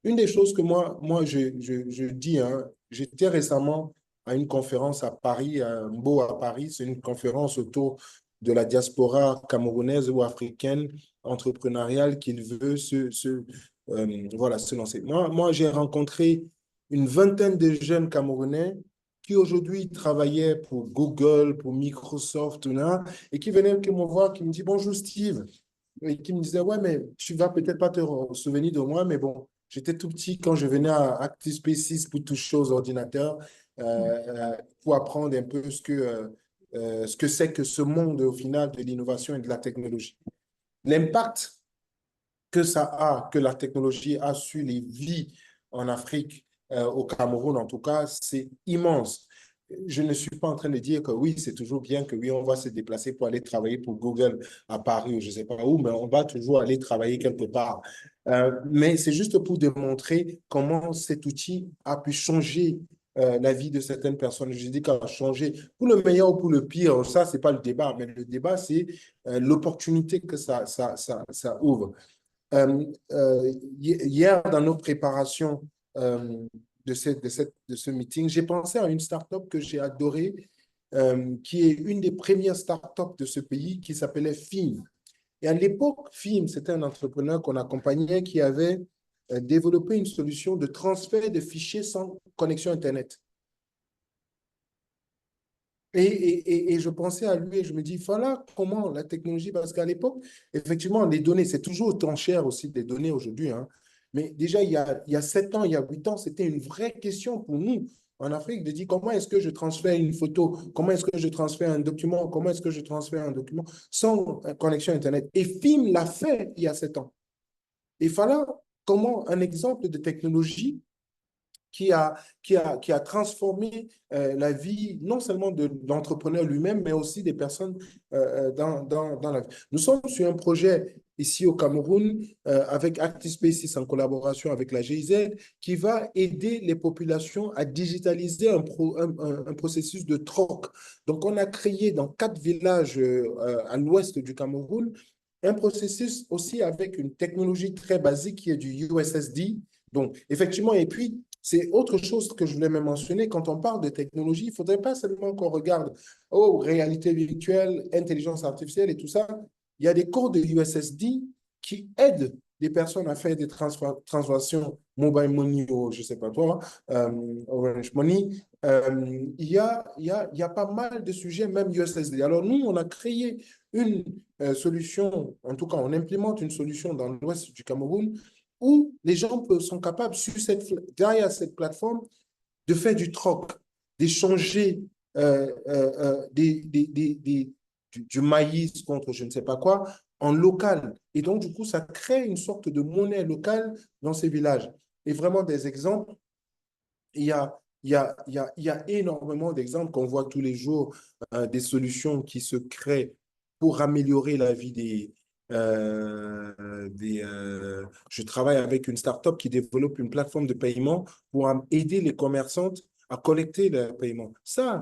une des choses que je dis, hein, j'étais récemment à une conférence à Paris, à Mbo à Paris, c'est une conférence autour de la diaspora camerounaise ou africaine entrepreneuriale qui veut voilà, se lancer. Moi j'ai rencontré une vingtaine de jeunes Camerounais qui aujourd'hui travaillaient pour Google, pour Microsoft, et qui venaient me voir, qui me dit bonjour Steve, et qui me disait ouais, mais tu vas peut-être pas te souvenir de moi, mais bon, j'étais tout petit quand je venais à ActiSpaces pour toucher aux ordinateurs, pour apprendre un peu ce que c'est que ce monde au final de l'innovation et de la technologie. L'impact que la technologie a sur les vies en Afrique, au Cameroun en tout cas, c'est immense. Je ne suis pas en train de dire que oui, c'est toujours bien que oui, on va se déplacer pour aller travailler pour Google à Paris ou je ne sais pas où, mais on va toujours aller travailler quelque part. Mais c'est juste pour démontrer comment cet outil a pu changer la vie de certaines personnes. Je dis qu'elle a changé pour le meilleur ou pour le pire. Ça, ce n'est pas le débat, mais le débat, c'est l'opportunité que ça ouvre. Hier, dans nos préparations de ce meeting, j'ai pensé à une start-up que j'ai adorée, qui est une des premières start-up de ce pays, qui s'appelait FIM. Et à l'époque, FIM, c'était un entrepreneur qu'on accompagnait qui avait développé une solution de transfert de fichiers sans connexion Internet. Et je pensais à lui et je me dis, voilà comment la technologie, parce qu'à l'époque, effectivement, les données, c'est toujours autant cher aussi des données aujourd'hui, hein. Mais déjà, il y a 7 ans, il y a 8 ans, c'était une vraie question pour nous en Afrique de dire comment est-ce que je transfère une photo, comment est-ce que je transfère un document, comment est-ce que je transfère un document sans connexion Internet. Et FIM l'a fait il y a 7 ans. Et voilà comment un exemple de technologie qui a transformé la vie, non seulement de l'entrepreneur lui-même, mais aussi des personnes dans la vie. Nous sommes sur un projet ici au Cameroun avec ActiSpaces en collaboration avec la GIZ qui va aider les populations à digitaliser un processus de troc. Donc, on a créé dans 4 villages à l'ouest du Cameroun un processus aussi avec une technologie très basique qui est du USSD. Donc, effectivement, et puis, c'est autre chose que je voulais même mentionner. Quand on parle de technologie, il ne faudrait pas seulement qu'on regarde, oh, réalité virtuelle, intelligence artificielle et tout ça. Il y a des cours de USSD qui aident les personnes à faire des transactions mobile money ou je ne sais pas toi, Orange Money. Il y a pas mal de sujets, même USSD. Alors nous, on a créé une solution, en tout cas, on implémente une solution dans l'ouest du Cameroun où les gens sont capables, derrière cette plateforme, de faire du troc, d'échanger du maïs contre je ne sais pas quoi en local. Et donc, du coup, ça crée une sorte de monnaie locale dans ces villages. Et vraiment, des exemples, il y a énormément d'exemples qu'on voit tous les jours, des solutions qui se créent pour améliorer la vie je travaille avec une start-up qui développe une plateforme de paiement pour aider les commerçantes à collecter leurs paiements. Ça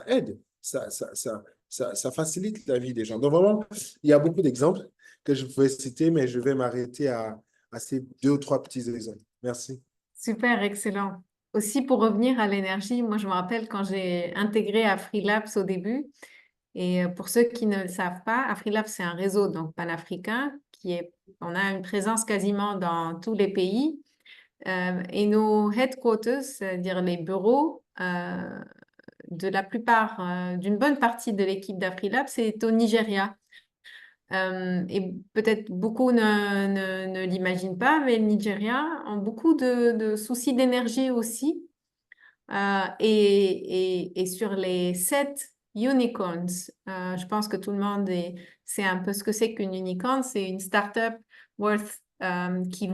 aide, ça facilite la vie des gens. Donc vraiment, il y a beaucoup d'exemples que je pouvais citer, mais je vais m'arrêter à ces 2 ou 3 petits exemples. Merci. Super, excellent. Aussi, pour revenir à l'énergie, moi, je me rappelle quand j'ai intégré AfriLabs au début. Et pour ceux qui ne le savent pas, AfriLabs, c'est un réseau donc panafricain on a une présence quasiment dans tous les pays. Et nos headquarters, c'est-à-dire les bureaux de la plupart, d'une bonne partie de l'équipe d'AfriLabs, c'est au Nigeria. Et peut-être beaucoup ne l'imaginent pas, mais le Nigeria a beaucoup de soucis d'énergie aussi. Et sur les 7 unicorns, je pense que tout le monde sait un peu ce que c'est qu'une unicorn. C'est une startup worth qui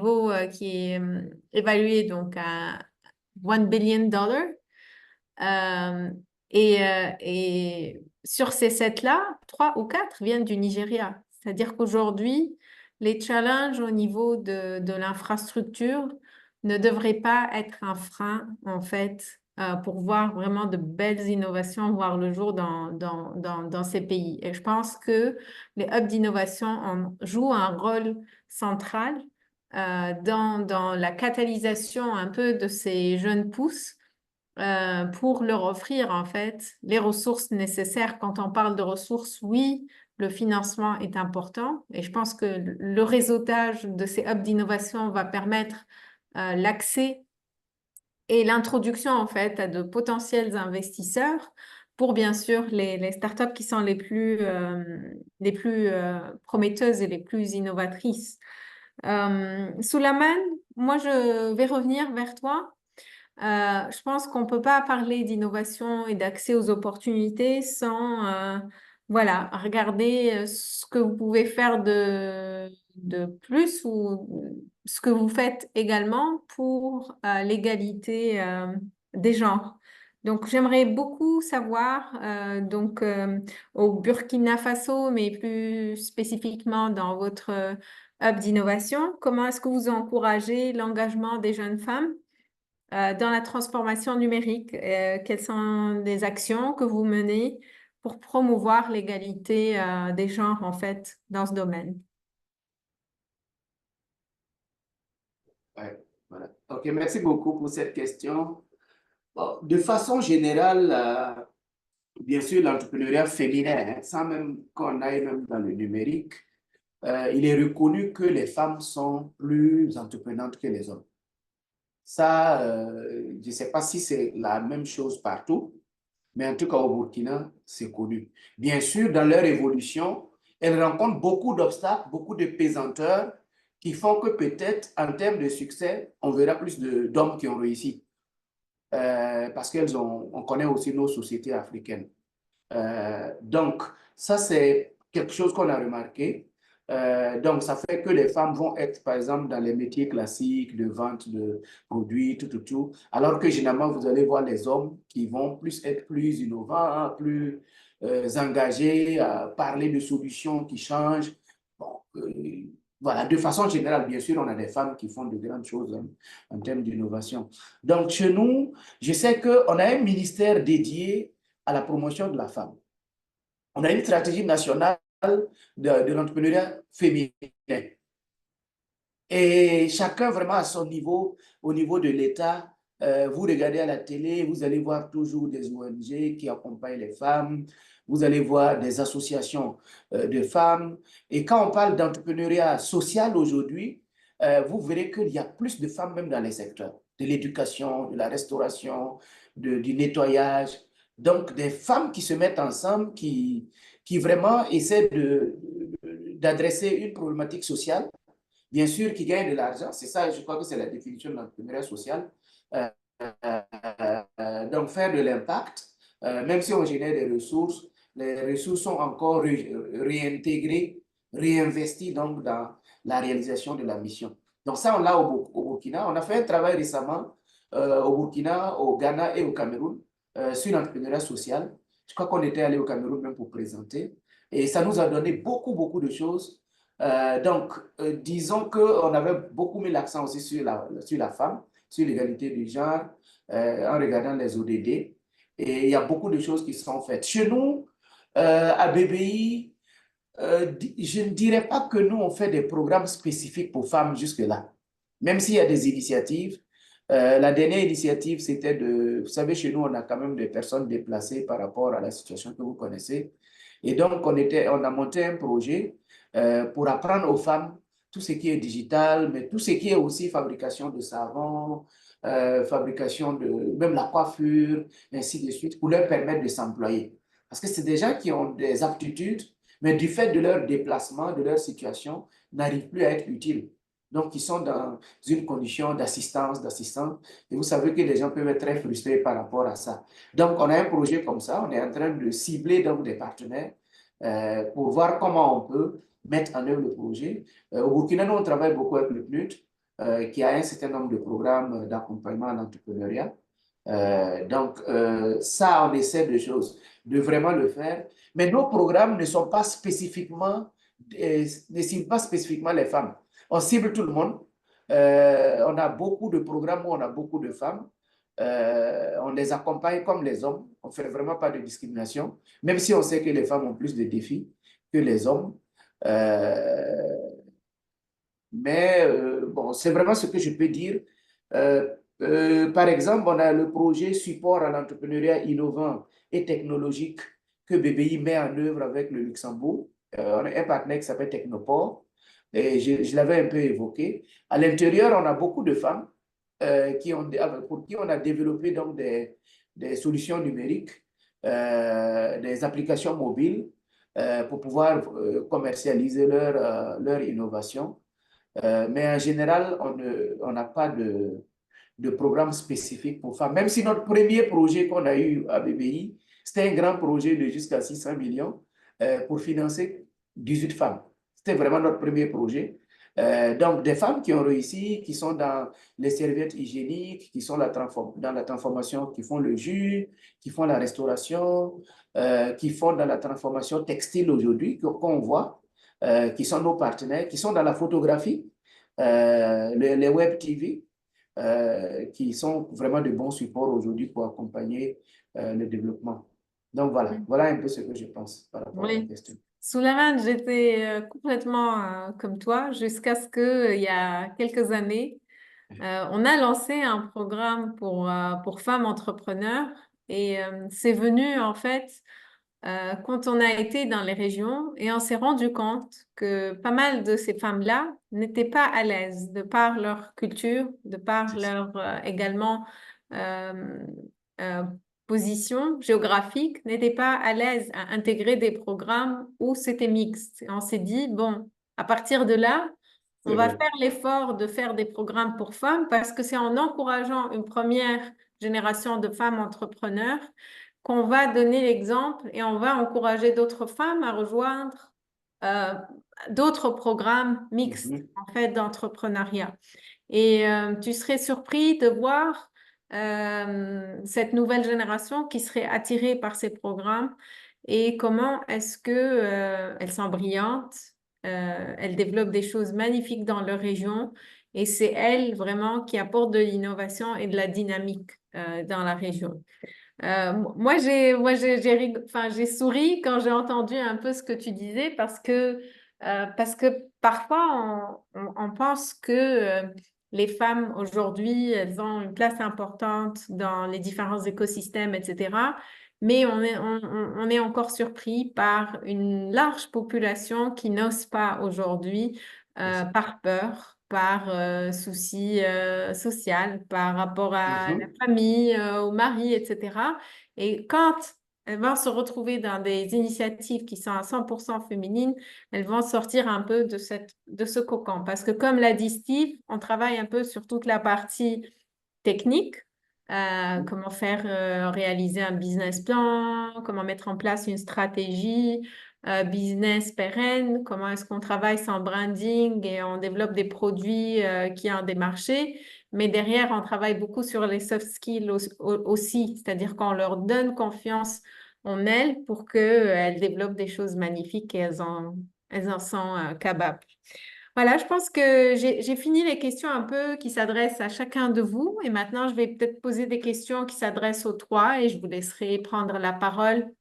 est évaluée donc à $1 billion. Et sur ces 7-là, 3 ou 4 viennent du Nigeria. C'est-à-dire qu'aujourd'hui, les challenges au niveau de l'infrastructure ne devraient pas être un frein, en fait, pour voir vraiment de belles innovations voir le jour dans ces pays. Et je pense que les hubs d'innovation jouent un rôle central dans la catalysation un peu de ces jeunes pousses pour leur offrir en fait les ressources nécessaires. Quand on parle de ressources, oui, le financement est important et je pense que le réseautage de ces hubs d'innovation va permettre l'accès et l'introduction en fait à de potentiels investisseurs pour bien sûr les startups qui sont les plus prometteuses et les plus innovatrices. Soulaymane, moi je vais revenir vers toi. Je pense qu'on ne peut pas parler d'innovation et d'accès aux opportunités sans voilà, regarder ce que vous pouvez faire de plus ou ce que vous faites également pour l'égalité des genres. Donc, j'aimerais beaucoup savoir, au Burkina Faso, mais plus spécifiquement dans votre hub d'innovation, comment est-ce que vous encouragez l'engagement des jeunes femmes dans la transformation numérique? Quelles sont les actions que vous menez pour promouvoir l'égalité des genres, en fait, dans ce domaine? Ouais, voilà. OK, merci beaucoup pour cette question. Bon, de façon générale, bien sûr, l'entrepreneuriat féminin, hein, sans même qu'on aille même dans le numérique, il est reconnu que les femmes sont plus entreprenantes que les hommes. Ça, je ne sais pas si c'est la même chose partout, mais en tout cas au Burkina, c'est connu. Bien sûr, dans leur évolution, elles rencontrent beaucoup d'obstacles, beaucoup de pesanteurs qui font que peut-être, en termes de succès, on verra plus d'hommes qui ont réussi. Parce qu'on connaît aussi nos sociétés africaines. Donc, ça, c'est quelque chose qu'on a remarqué. Donc, ça fait que les femmes vont être, par exemple, dans les métiers classiques de vente de produits, tout. Alors que généralement, vous allez voir les hommes qui vont être plus innovants, plus engagés, à parler de solutions qui changent. Bon, voilà, de façon générale, bien sûr, on a des femmes qui font de grandes choses en termes d'innovation. Donc, chez nous, je sais qu'on a un ministère dédié à la promotion de la femme. On a une stratégie nationale de l'entrepreneuriat féminin. Et chacun vraiment à son niveau, au niveau de l'État, vous regardez à la télé, vous allez voir toujours des ONG qui accompagnent les femmes, vous allez voir des associations de femmes. Et quand on parle d'entrepreneuriat social aujourd'hui, vous verrez qu'il y a plus de femmes même dans les secteurs de l'éducation, de la restauration, du nettoyage. Donc, des femmes qui se mettent ensemble, qui vraiment essaient d'adresser une problématique sociale, bien sûr, qui gagnent de l'argent. C'est ça, je crois que c'est la définition de l'entrepreneuriat social. Donc, faire de l'impact, même si on génère des ressources, les ressources sont encore réintégrées, réinvesties donc, dans la réalisation de la mission. Donc, ça, on l'a au Burkina. On a fait un travail récemment au Burkina, au Ghana et au Cameroun sur l'entrepreneuriat social. Je crois qu'on était allé au Cameroun même pour présenter. Et ça nous a donné beaucoup de choses. Donc, disons qu'on avait beaucoup mis l'accent aussi sur la femme, sur l'égalité du genre, en regardant les ODD. Et il y a beaucoup de choses qui sont faites. Chez nous, à BBI, je ne dirais pas que nous, on fait des programmes spécifiques pour femmes jusque-là. Même s'il y a des initiatives. La dernière initiative, c'était vous savez, chez nous, on a quand même des personnes déplacées par rapport à la situation que vous connaissez. Et donc, on a monté un projet pour apprendre aux femmes tout ce qui est digital, mais tout ce qui est aussi fabrication de savon, fabrication de même la coiffure, ainsi de suite, pour leur permettre de s'employer. Parce que c'est des gens qui ont des aptitudes, mais du fait de leur déplacement, de leur situation, n'arrivent plus à être utiles. Donc, ils sont dans une condition d'assistance. Et vous savez que les gens peuvent être très frustrés par rapport à ça. Donc, on a un projet comme ça. On est en train de cibler donc, des partenaires pour voir comment on peut mettre en œuvre le projet. Au Burkina, nous, on travaille beaucoup avec le PNUD, qui a un certain nombre de programmes d'accompagnement à l'entrepreneuriat. Donc, ça, on essaie de vraiment le faire. Mais nos programmes ne ciblent pas spécifiquement les femmes. On cible tout le monde. On a beaucoup de programmes où on a beaucoup de femmes. On les accompagne comme les hommes. On ne fait vraiment pas de discrimination, même si on sait que les femmes ont plus de défis que les hommes. Mais bon, c'est vraiment ce que je peux dire. Par exemple, on a le projet support à l'entrepreneuriat innovant et technologique que BBI met en œuvre avec le Luxembourg. On a un partenaire qui s'appelle Technoport. Et je l'avais un peu évoqué. À l'intérieur, on a beaucoup de femmes pour qui on a développé donc des solutions numériques, des applications mobiles pour pouvoir commercialiser leur innovation. Mais en général, on n'a pas de programme spécifique pour femmes. Même si notre premier projet qu'on a eu à BBI, c'était un grand projet de jusqu'à 600 millions pour financer 18 femmes. C'était vraiment notre premier projet. Donc, des femmes qui ont réussi, qui sont dans les serviettes hygiéniques, qui sont dans la transformation, qui font le jus, qui font la restauration, qui font dans la transformation textile aujourd'hui, qu'on voit, qui sont nos partenaires, qui sont dans la photographie, les web TV, qui sont vraiment de bons supports aujourd'hui pour accompagner le développement. Donc, voilà un peu ce que je pense par rapport à la question. Souleymane, j'étais complètement comme toi jusqu'à ce qu'il y a quelques années, on a lancé un programme pour femmes entrepreneurs et c'est venu en fait quand on a été dans les régions et on s'est rendu compte que pas mal de ces femmes-là n'étaient pas à l'aise de par leur culture, de par leur également position géographique, n'étaient pas à l'aise à intégrer des programmes où c'était mixte. Et on s'est dit, bon, à partir de là, On va faire l'effort de faire des programmes pour femmes parce que c'est en encourageant une première génération de femmes entrepreneurs qu'on va donner l'exemple et on va encourager d'autres femmes à rejoindre euh, d'autres programmes mixtes en fait d'entrepreneuriat. Et tu serais surpris de voir cette nouvelle génération qui serait attirée par ces programmes et comment est-ce que elles sont brillantes, elles développent des choses magnifiques dans leur région et c'est elles vraiment qui apportent de l'innovation et de la dynamique dans la région. Enfin, j'ai souri quand j'ai entendu un peu ce que tu disais parce que parfois on pense que les femmes aujourd'hui, elles ont une place importante dans les différents écosystèmes, etc. Mais on est encore surpris par une large population qui n'ose pas aujourd'hui par peur, par souci social, par rapport à la famille, au mari, etc. Et quand elles vont se retrouver dans des initiatives qui sont à 100% féminines, elles vont sortir un peu de ce cocon. Parce que comme l'a dit Steve, on travaille un peu sur toute la partie technique, comment faire réaliser un business plan, comment mettre en place une stratégie business pérenne, comment est-ce qu'on travaille sans branding et on développe des produits qui ont des marchés. Mais derrière, on travaille beaucoup sur les soft skills aussi, c'est-à-dire qu'on leur donne confiance en elles pour qu'elles développent des choses magnifiques et elles en sont capables. Voilà, je pense que j'ai fini les questions un peu qui s'adressent à chacun de vous et maintenant je vais peut-être poser des questions qui s'adressent aux trois et je vous laisserai prendre la parole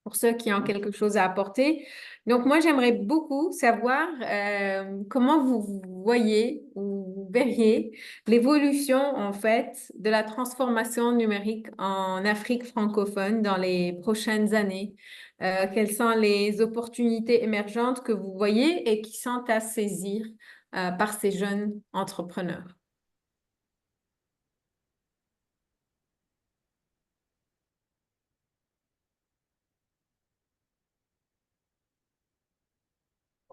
pour ceux qui ont quelque chose à apporter. Donc moi, j'aimerais beaucoup savoir comment vous voyez ou vous verriez l'évolution en fait de la transformation numérique en Afrique francophone dans les prochaines années. Quelles sont les opportunités émergentes que vous voyez et qui sont à saisir par ces jeunes entrepreneurs?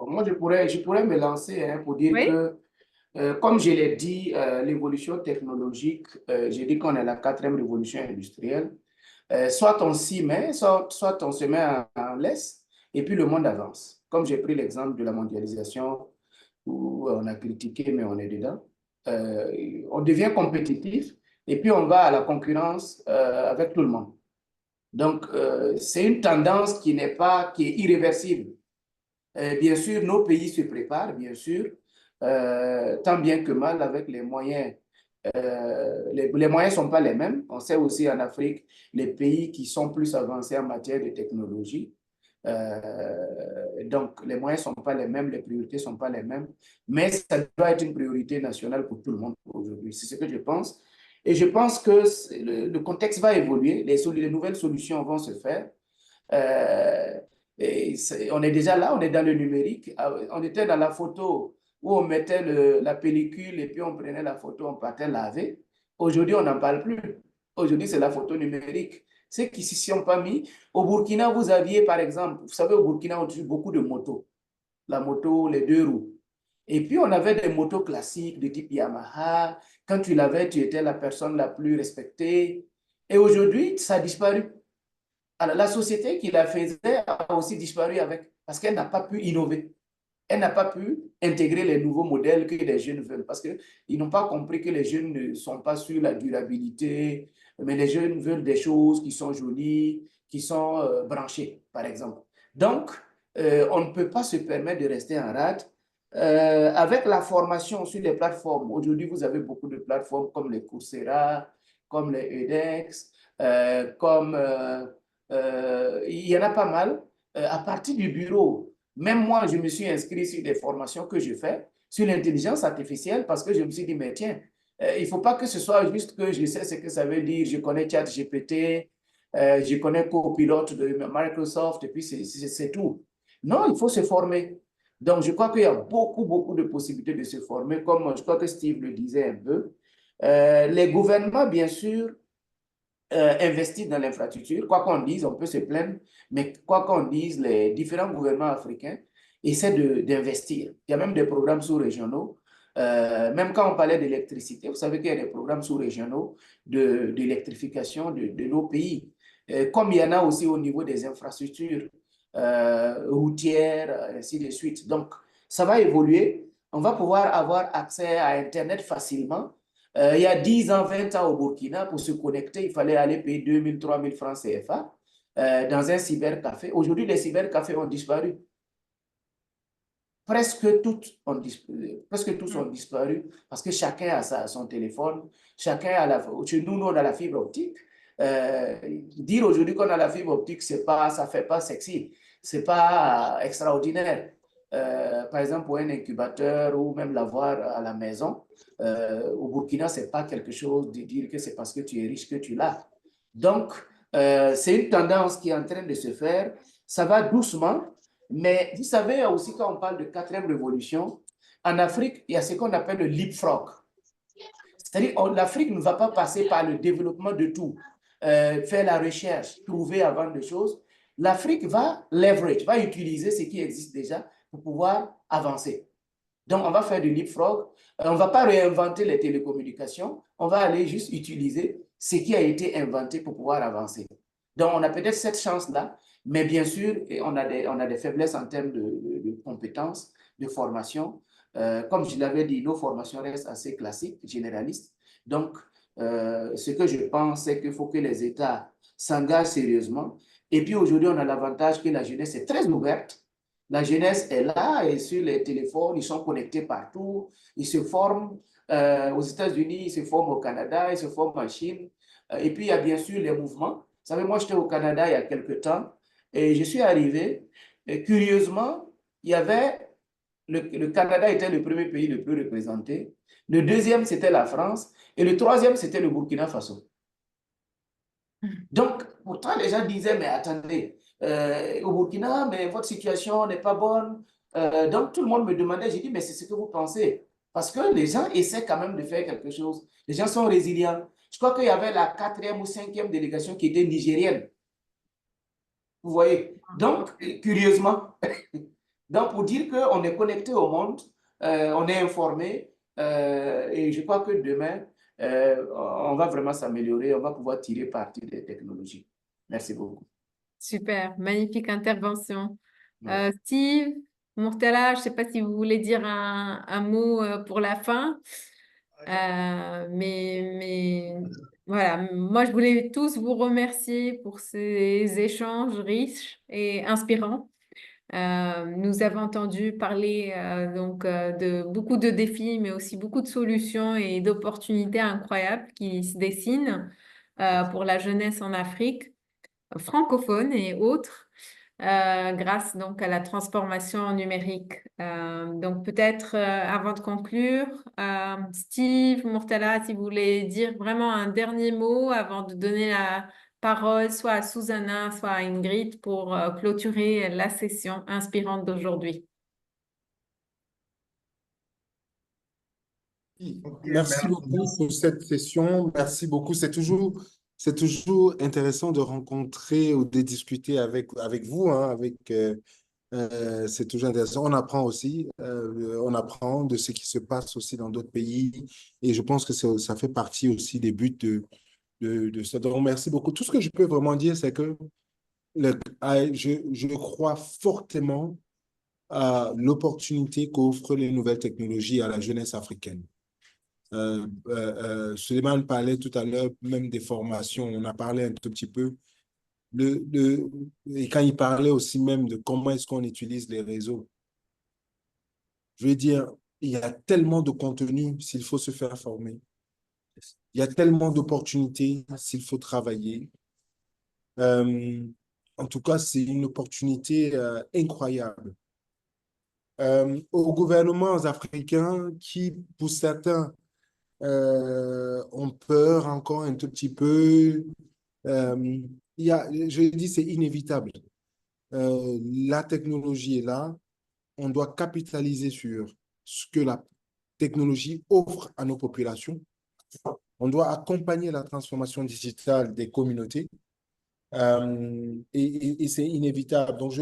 Moi, je pourrais me lancer hein, pour dire Oui, que, comme je l'ai dit, l'évolution technologique, j'ai dit qu'on est à la 4e révolution industrielle. Soit on s'y met, soit on se met en laisse, et puis le monde avance. Comme j'ai pris l'exemple de la mondialisation, où on a critiqué, mais on est dedans. On devient compétitif, et puis on va à la concurrence avec tout le monde. Donc, c'est une tendance qui est irréversible. Bien sûr, nos pays se préparent, bien sûr, tant bien que mal avec les moyens. Les moyens ne sont pas les mêmes. On sait aussi en Afrique, les pays qui sont plus avancés en matière de technologie. Donc, les moyens ne sont pas les mêmes, les priorités ne sont pas les mêmes, mais ça doit être une priorité nationale pour tout le monde aujourd'hui. C'est ce que je pense. Et je pense que le contexte va évoluer, les nouvelles solutions vont se faire. On est déjà là, on est dans le numérique. On était dans la photo où on mettait la pellicule et puis on prenait la photo, on partait laver. Aujourd'hui, on n'en parle plus. Aujourd'hui, c'est la photo numérique. Ceux qui s'y sont pas mis. Au Burkina, vous aviez, par exemple, vous savez, au Burkina, on utilise beaucoup de motos. La moto, les 2 roues. Et puis, on avait des motos classiques de type Yamaha. Quand tu l'avais, tu étais la personne la plus respectée. Et aujourd'hui, ça a disparu. Alors, la société qui la faisait a aussi disparu avec, parce qu'elle n'a pas pu innover. Elle n'a pas pu intégrer les nouveaux modèles que les jeunes veulent, parce qu'ils n'ont pas compris que les jeunes ne sont pas sur la durabilité, mais les jeunes veulent des choses qui sont jolies, qui sont branchées, par exemple. Donc, on ne peut pas se permettre de rester en rade. Avec la formation sur les plateformes, aujourd'hui, vous avez beaucoup de plateformes comme les Coursera, comme les edX, il y en a pas mal. À partir du bureau, même moi, je me suis inscrit sur des formations que je fais sur l'intelligence artificielle parce que je me suis dit, mais tiens, il ne faut pas que ce soit juste que je sais ce que ça veut dire. Je connais ChatGPT, je connais Copilot de Microsoft et puis c'est tout. Non, il faut se former. Donc, je crois qu'il y a beaucoup, beaucoup de possibilités de se former, comme je crois que Steve le disait un peu. Les gouvernements, bien sûr, investir dans l'infrastructure. Quoi qu'on dise, on peut se plaindre, mais quoi qu'on dise, les différents gouvernements africains essaient d'investir. Il y a même des programmes sous-régionaux. Même quand on parlait d'électricité, vous savez qu'il y a des programmes sous-régionaux d'électrification de nos pays. Comme il y en a aussi au niveau des infrastructures routières, ainsi de suite. Donc, ça va évoluer. On va pouvoir avoir accès à Internet facilement. Il y a 10 ans, 20 ans au Burkina, pour se connecter, il fallait aller payer 2000, 3000 francs CFA dans un cybercafé. Aujourd'hui, les cybercafés ont disparu. Presque tous ont disparu parce que chacun a son téléphone, chacun a chez nous, on a la fibre optique. Dire aujourd'hui qu'on a la fibre optique, ça fait pas sexy, c'est pas extraordinaire. Par exemple, pour un incubateur ou même l'avoir à la maison, au Burkina, c'est pas quelque chose de dire que c'est parce que tu es riche que tu l'as. Donc, c'est une tendance qui est en train de se faire. Ça va doucement. Mais vous savez aussi, quand on parle de quatrième révolution, en Afrique, il y a ce qu'on appelle le leapfrog. C'est-à-dire que l'Afrique ne va pas passer par le développement de tout, faire la recherche, trouver avant des choses. L'Afrique va leverage, va utiliser ce qui existe déjà pour pouvoir avancer. Donc, on va faire du leapfrog. On ne va pas réinventer les télécommunications. On va aller juste utiliser ce qui a été inventé pour pouvoir avancer. Donc, on a peut-être cette chance-là. Mais bien sûr, on a des faiblesses en termes de compétences, de formation. Comme je l'avais dit, nos formations restent assez classiques, généralistes. Donc, ce que je pense, c'est qu'il faut que les États s'engagent sérieusement. Et puis aujourd'hui, on a l'avantage que la jeunesse est très ouverte. La jeunesse est là et sur les téléphones, ils sont connectés partout. Ils se forment aux États-Unis, ils se forment au Canada, ils se forment en Chine. Et puis, il y a bien sûr les mouvements. Vous savez, moi, j'étais au Canada il y a quelques temps. Et je suis arrivé, et curieusement, il y avait, le Canada était le premier pays le plus représenté, le deuxième c'était la France, et le troisième c'était le Burkina Faso. Donc, pourtant, les gens disaient, mais attendez, au Burkina, mais votre situation n'est pas bonne. Donc, tout le monde me demandait, j'ai dit, mais c'est ce que vous pensez. Parce que les gens essaient quand même de faire quelque chose. Les gens sont résilients. Je crois qu'il y avait la 4e ou 5e délégation qui était nigérienne. Vous voyez? Donc, curieusement, donc pour dire qu'on est connecté au monde, on est informé, et je crois que demain, on va vraiment s'améliorer, on va pouvoir tirer parti des technologies. Merci beaucoup. Super, magnifique intervention. Ouais. Steve, Murtala, je ne sais pas si vous voulez dire un mot pour la fin. Mais voilà, moi je voulais tous vous remercier pour ces échanges riches et inspirants. Nous avons entendu parler de beaucoup de défis, mais aussi beaucoup de solutions et d'opportunités incroyables qui se dessinent pour la jeunesse en Afrique, francophone et autres, grâce donc à la transformation numérique. Donc peut-être avant de conclure, Steve, Murtala, si vous voulez dire vraiment un dernier mot avant de donner la parole soit à Susanna, soit à Ingrid pour clôturer la session inspirante d'aujourd'hui. Merci beaucoup pour cette session. Merci beaucoup. C'est toujours intéressant de rencontrer ou de discuter avec vous, hein, c'est toujours intéressant. On apprend aussi, on apprend de ce qui se passe aussi dans d'autres pays. Et je pense que ça fait partie aussi des buts de ça. Donc, merci beaucoup. Tout ce que je peux vraiment dire, c'est que je crois fortement à l'opportunité qu'offrent les nouvelles technologies à la jeunesse africaine. Suleiman parlait tout à l'heure même des formations, on a parlé un tout petit peu, et quand il parlait aussi même de comment est-ce qu'on utilise les réseaux. Je veux dire, il y a tellement de contenu s'il faut se faire former. Il y a tellement d'opportunités s'il faut travailler. En tout cas, c'est une opportunité incroyable. Aux gouvernements africains qui, pour certains, ont peur encore un tout petit peu. Je dis, c'est inévitable. La technologie est là. On doit capitaliser sur ce que la technologie offre à nos populations. On doit accompagner la transformation digitale des communautés. Et c'est inévitable. Donc,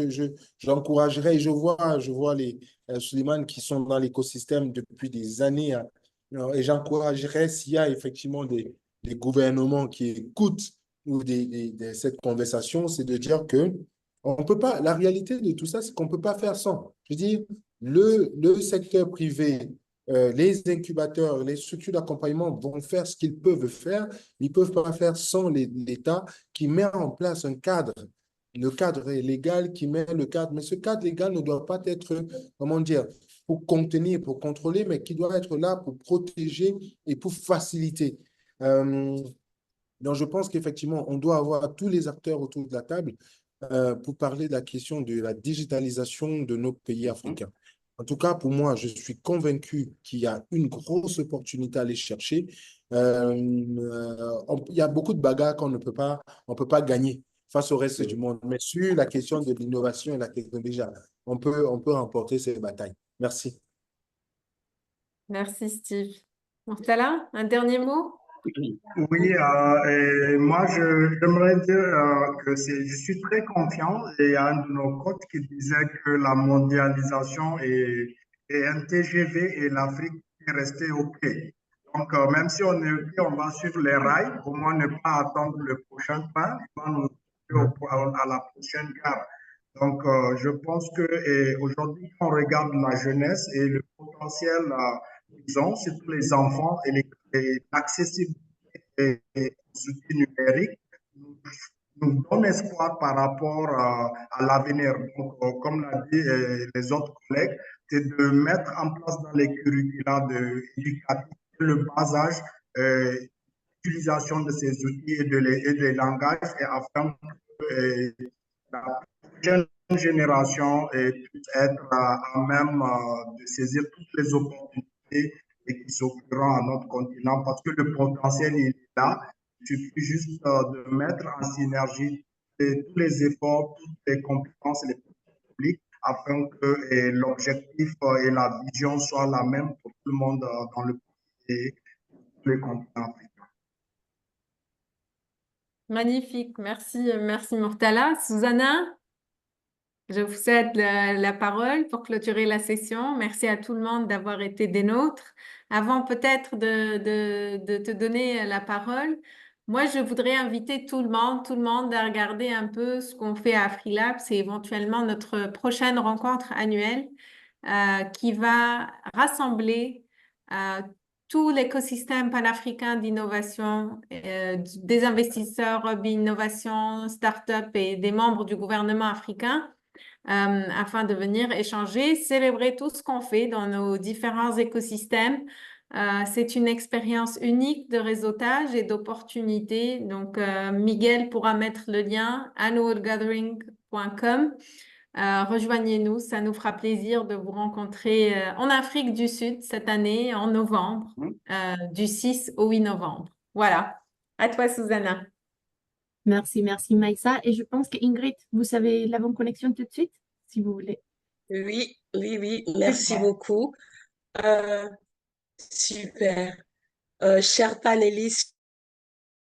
j'encouragerais, et je vois les Souleymane qui sont dans l'écosystème depuis des années, hein, et j'encouragerais s'il y a effectivement des gouvernements qui écoutent ou cette conversation, c'est de dire que on peut pas, la réalité de tout ça, c'est qu'on ne peut pas faire sans. Je veux dire, le secteur privé, les incubateurs, les structures d'accompagnement vont faire ce qu'ils peuvent faire. Ils ne peuvent pas faire sans l'État qui met en place un cadre. Le cadre est légal qui met le cadre, mais ce cadre légal ne doit pas être, comment dire, pour contenir, pour contrôler, mais qui doit être là pour protéger et pour faciliter. Donc, je pense qu'effectivement, on doit avoir tous les acteurs autour de la table pour parler de la question de la digitalisation de nos pays africains. En tout cas, pour moi, je suis convaincu qu'il y a une grosse opportunité à aller chercher. Il y a beaucoup de bagarres qu'on ne peut pas, on peut pas gagner face au reste du monde. Mais sur la question de l'innovation et la technologie, on peut remporter ces batailles. Merci. Merci, Steve. Murtala, un dernier mot? Oui, et moi, j'aimerais dire que je suis très confiant. Et il y a un de nos coachs qui disait que la mondialisation est un TGV et l'Afrique est restée au pied. Donc, même si on est au pied, on va sur les rails, au moins ne pas attendre le prochain train, il va nous à la prochaine gare. Donc, je pense que aujourd'hui, quand on regarde la jeunesse et le potentiel qu'ils ont, surtout les enfants et l'accessibilité aux outils numériques, nous donne espoir par rapport à l'avenir. Donc, comme l'a dit les autres collègues, c'est de mettre en place dans les curricula éducatifs le bas âge, l'utilisation de ces outils et des langages, et afin que la prochaine génération puisse être à même de saisir toutes les opportunités et qui s'offriront à notre continent, parce que le potentiel il est là. Il suffit juste de mettre en synergie tous les efforts, toutes les compétences et les publics afin que l'objectif et la vision soient la même pour tout le monde dans le pays et tous les continents africains. Magnifique, merci, merci Murtala. Susanna, je vous cède la parole pour clôturer la session. Merci à tout le monde d'avoir été des nôtres. Avant peut-être de te donner la parole, moi je voudrais inviter tout le monde à regarder un peu ce qu'on fait à Freelab. C'est éventuellement notre prochaine rencontre annuelle qui va rassembler tout l'écosystème panafricain d'innovation, des investisseurs, hub innovation, start-up et des membres du gouvernement africain afin de venir échanger, célébrer tout ce qu'on fait dans nos différents écosystèmes. C'est une expérience unique de réseautage et d'opportunités. Donc, Miguel pourra mettre le lien annualgathering.com. Rejoignez-nous, ça nous fera plaisir de vous rencontrer en Afrique du Sud cette année, en novembre, du 6 au 8 novembre. Voilà. À toi, Susanna. Merci, merci Maïssa. Et je pense que Ingrid, vous savez la bonne connexion tout de suite, si vous voulez. Oui, oui, oui, merci beaucoup. Super. Chers panélistes,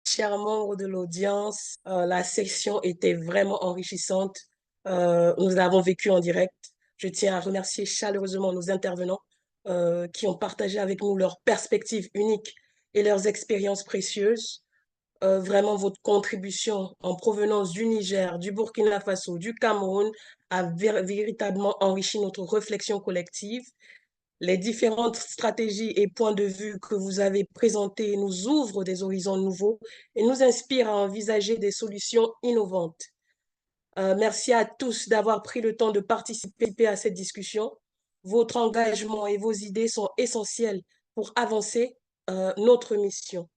chers membres de l'audience, la session était vraiment enrichissante. Nous l'avons vécue en direct. Je tiens à remercier chaleureusement nos intervenants qui ont partagé avec nous leurs perspectives uniques et leurs expériences précieuses. Vraiment, votre contribution en provenance du Niger, du Burkina Faso, du Cameroun a véritablement enrichi notre réflexion collective. Les différentes stratégies et points de vue que vous avez présentés nous ouvrent des horizons nouveaux et nous inspirent à envisager des solutions innovantes. Merci à tous d'avoir pris le temps de participer à cette discussion. Votre engagement et vos idées sont essentiels pour avancer notre mission.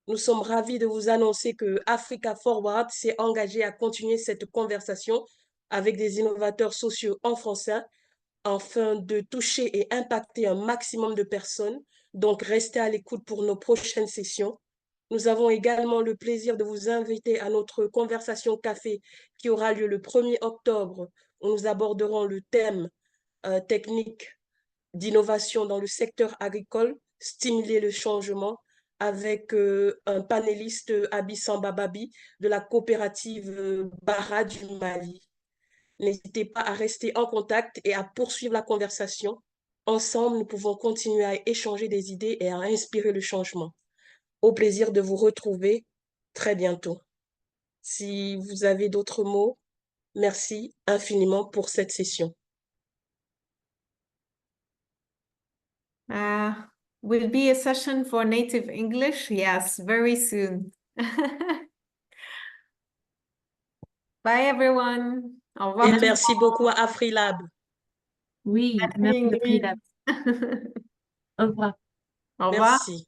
Nous sommes ravis de vous annoncer que Africa Forward s'est engagé à continuer cette conversation avec des innovateurs sociaux en français afin de toucher et impacter un maximum de personnes. Donc, restez à l'écoute pour nos prochaines sessions. Nous avons également le plaisir de vous inviter à notre conversation café qui aura lieu le 1er octobre, où nous aborderons le thème technique d'innovation dans le secteur agricole, stimuler le changement avec un panéliste Abissamba Babi de la coopérative Bara du Mali. N'hésitez pas à rester en contact et à poursuivre la conversation. Ensemble, nous pouvons continuer à échanger des idées et à inspirer le changement. Au plaisir de vous retrouver très bientôt. Si vous avez d'autres mots, merci infiniment pour cette session. Will be a session for native English? Yes, very soon. Bye everyone. Au revoir. Et merci beaucoup à Afrilab. Oui, merci Ingrid. Frida. Au revoir. Au revoir. Merci.